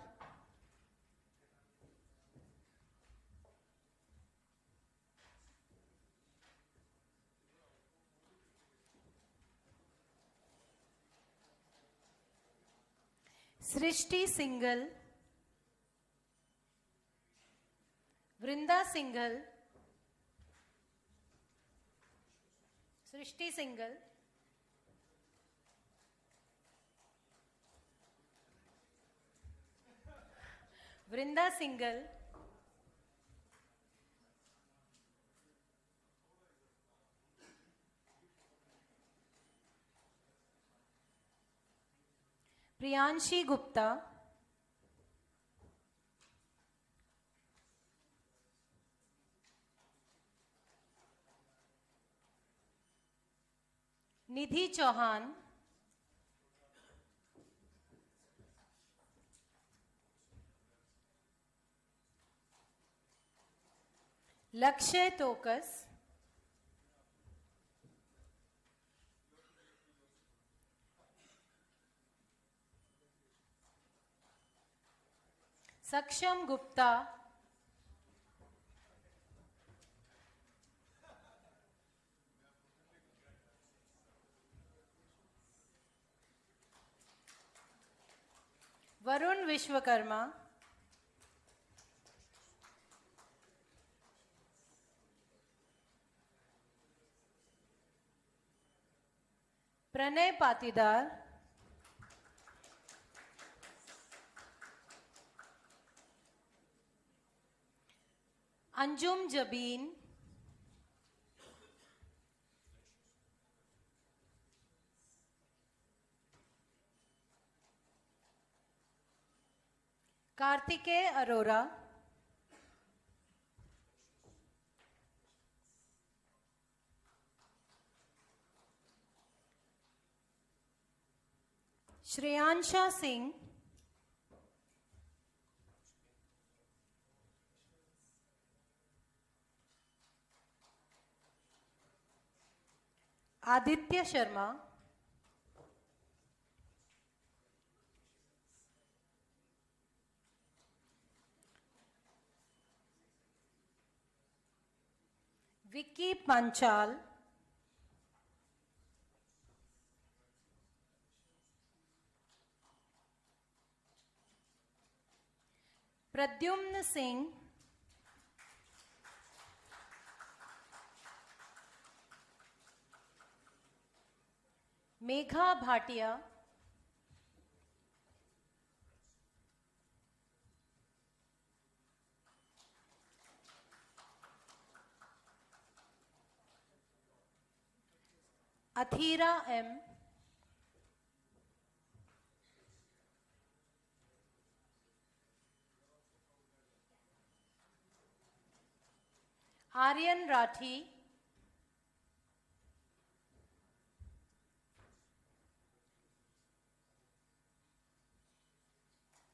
सृष्टि सिंघल, वृंदा सिंघल, सृष्टि सिंघल, वृंदा सिंघल, प्रियांशी गुप्ता, निधि चौहान, लक्ष्य तोकस, सक्षम Gupta, Varun Vishwakarma, Pranay Patidar, Anjum Jabeen, Kartikeya Arora, श्रेयांशा Singh, Aditya Sharma, Vicky Panchal, Pradyumna Singh, Megha Bhatia, अथीरा M, Aryan Rathi,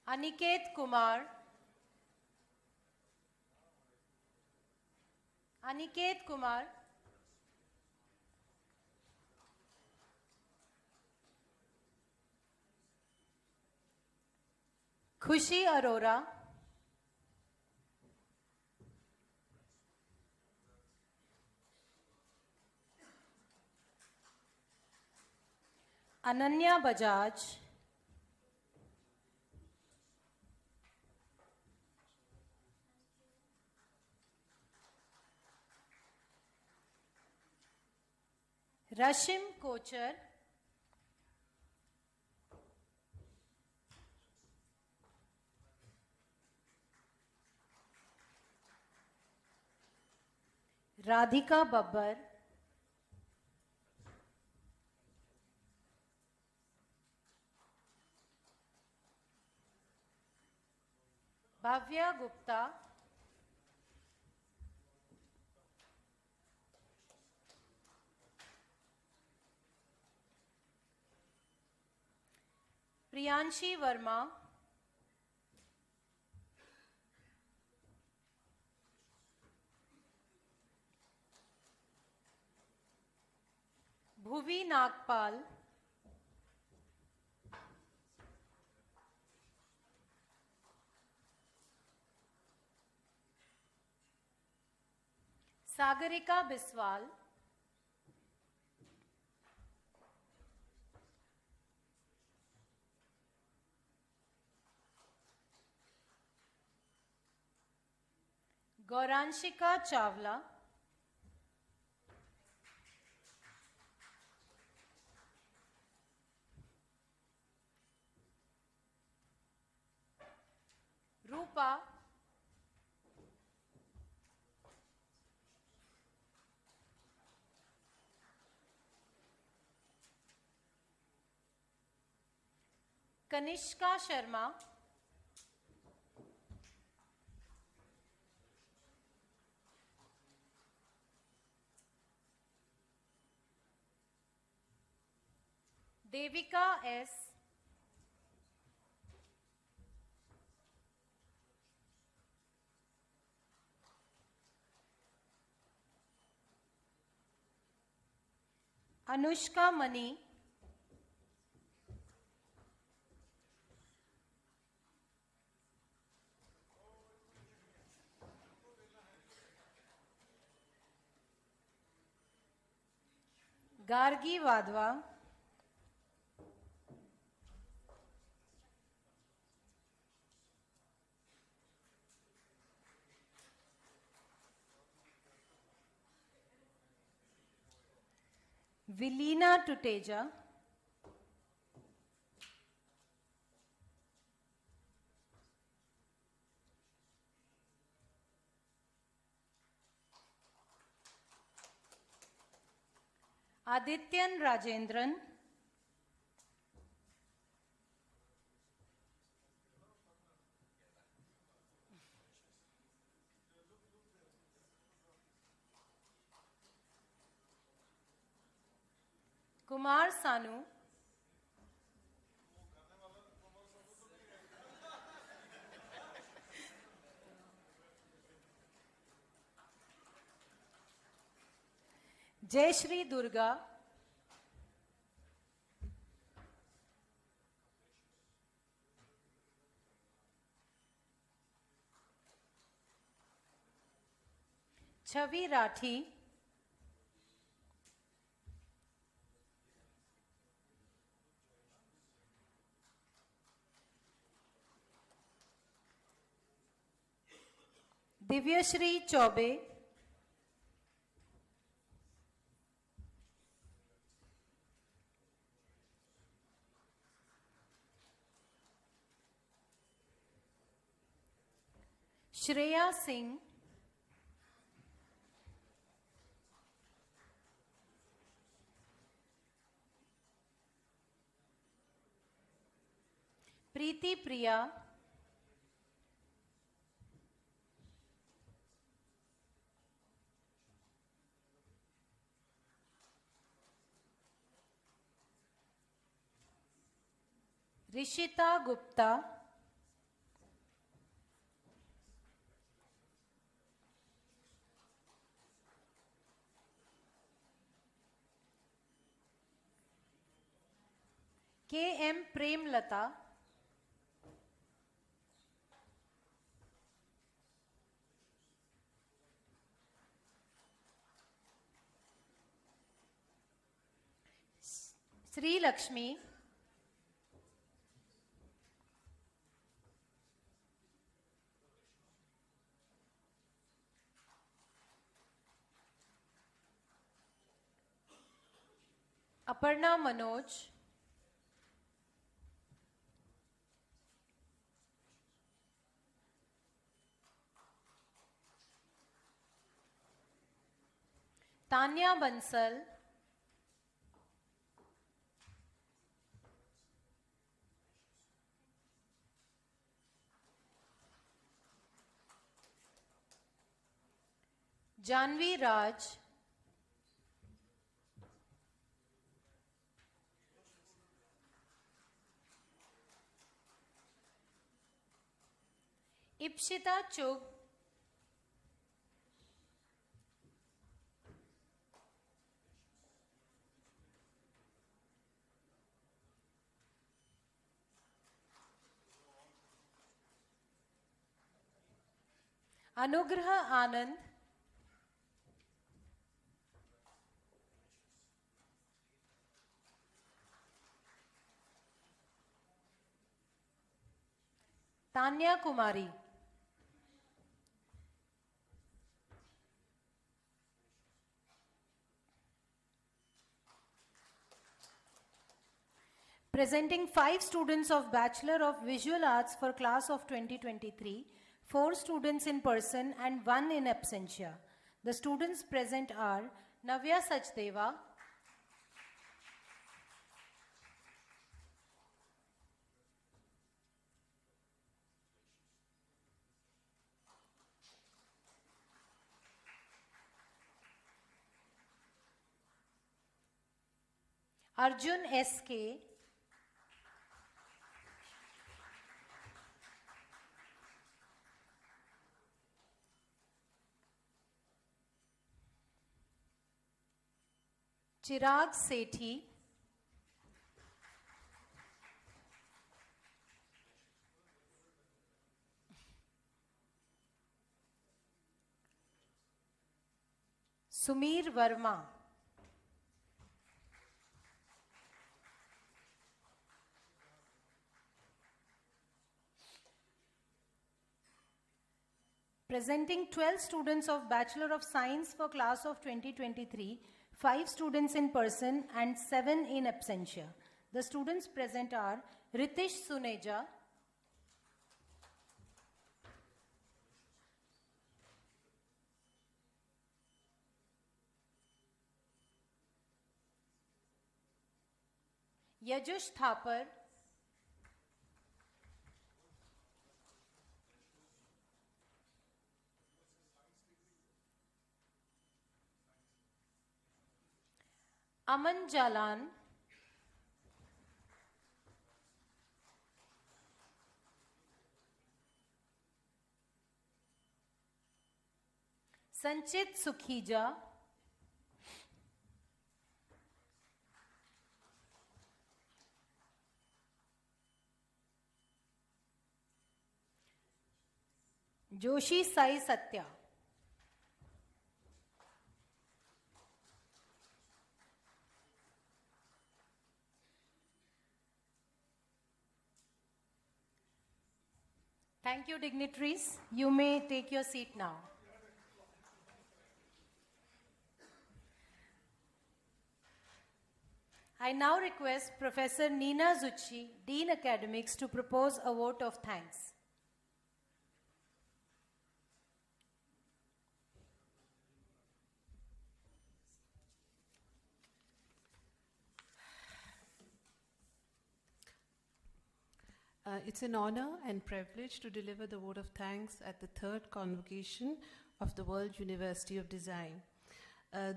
Aniket Kumar, Aniket Kumar, खुशी Arora, Ananya Bajaj, Rashim Kochar, Radhika Babbar, Bhavya Gupta, Priyanshi Verma, Bhuvi Nagpal, Sagarika Biswal, Gauranshika Chawla, Rupa, Kanishka Sharma, Devika S, Anushka Mani, Gargi Wadhwa, Vilina Tuteja, Adityan Rajendran, Kumar Sanu, Jayashri Durga, Chavi Rathi, Divyashri Chaube, Shreya Singh, Preeti Priya, Rishita Gupta, K.M. Premlata, Sri Lakshmi, Aparna Manoj, Tanya Bansal, Janvi Raj, Ipshita Chug, Anugraha Anand, Tanya Kumari, presenting 5 students of Bachelor of Visual Arts for class of 2023, 4 students in person and 1 in absentia. The students present are Navya Sachdeva, Arjun S.K., Chirag Sethi, Sumir Verma, presenting 12 students of Bachelor of Science for class of 2023, 5 students in person and 7 in absentia. The students present are Ritish Suneja, Yajush Thapar, Aman Jalan, Sanchit Sukhija, Joshi Sai Satya, Thank you, dignitaries. You may take your seat now. I now request Professor Neena Zucchi, Dean Academics, to propose a vote of thanks. It's an honor and privilege to deliver the vote of thanks at the 3rd convocation of the World University of Design.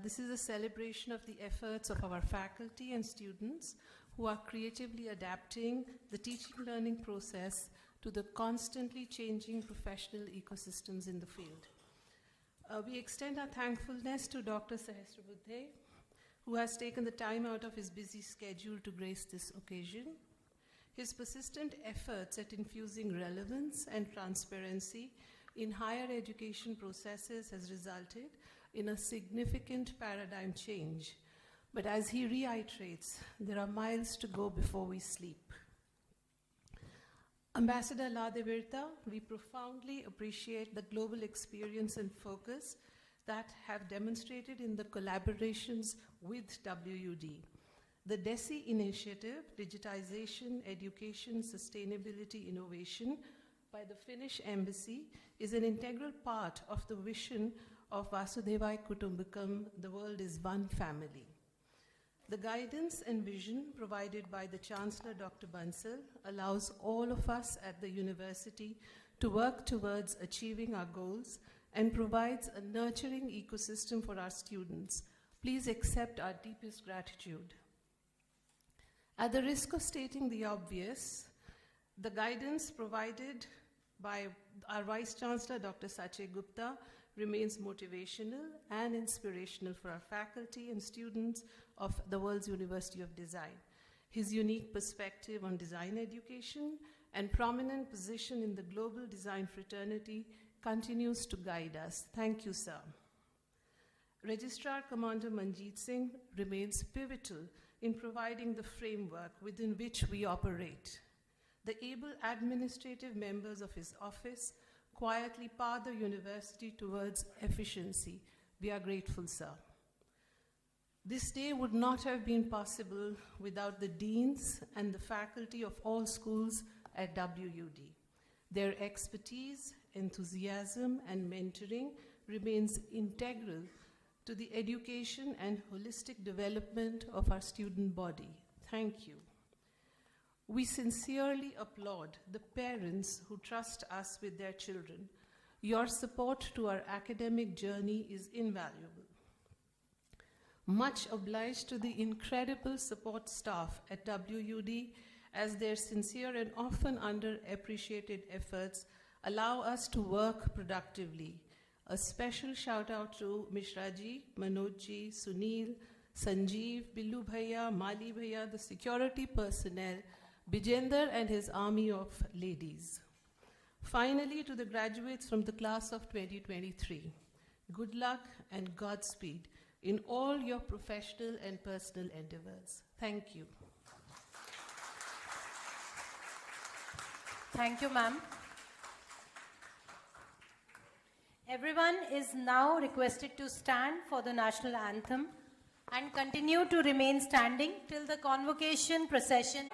This is a celebration of the efforts of our faculty and students who are creatively adapting the teaching learning process to the constantly changing professional ecosystems in the field. We extend our thankfulness to Dr. Sahasrabuddhe, who has taken the time out of his busy schedule to grace this occasion. His persistent efforts at infusing relevance and transparency in higher education processes has resulted in a significant paradigm change. But as he reiterates, there are miles to go before we sleep. Ambassador Ladevirta, we profoundly appreciate the global experience and focus that have demonstrated in the collaborations with WUD. The DESI initiative, Digitization, Education, Sustainability, Innovation, by the Finnish Embassy is an integral part of the vision of Vasudevai Kutumbakam, the world is one family. The guidance and vision provided by the Chancellor Dr. Bansal allows all of us at the university to work towards achieving our goals and provides a nurturing ecosystem for our students. Please accept our deepest gratitude. At the risk of stating the obvious, the guidance provided by our Vice Chancellor, Dr. Sache Gupta, remains motivational and inspirational for our faculty and students of the World's University of Design. His unique perspective on design education and prominent position in the global design fraternity continues to guide us. Thank you, sir. Registrar Commander Manjeet Singh remains pivotal in providing the framework within which we operate. The able administrative members of his office quietly power the university towards efficiency. We are grateful, sir. This day would not have been possible without the deans and the faculty of all schools at WUD. Their expertise, enthusiasm, and mentoring remains integral to the education and holistic development of our student body. Thank you. We sincerely applaud the parents who trust us with their children. Your support to our academic journey is invaluable. Much obliged to the incredible support staff at WUD as their sincere and often underappreciated efforts allow us to work productively. A special shout out to Mishra ji, Manoj ji, Sunil, Sanjeev, Billu Bhaiya, Mali Bhaiya, the security personnel, Bijender and his army of ladies. Finally, to the graduates from the class of 2023, good luck and Godspeed in all your professional and personal endeavors. Thank you. Thank you, ma'am. Everyone is now requested to stand for the national anthem and continue to remain standing till the convocation procession.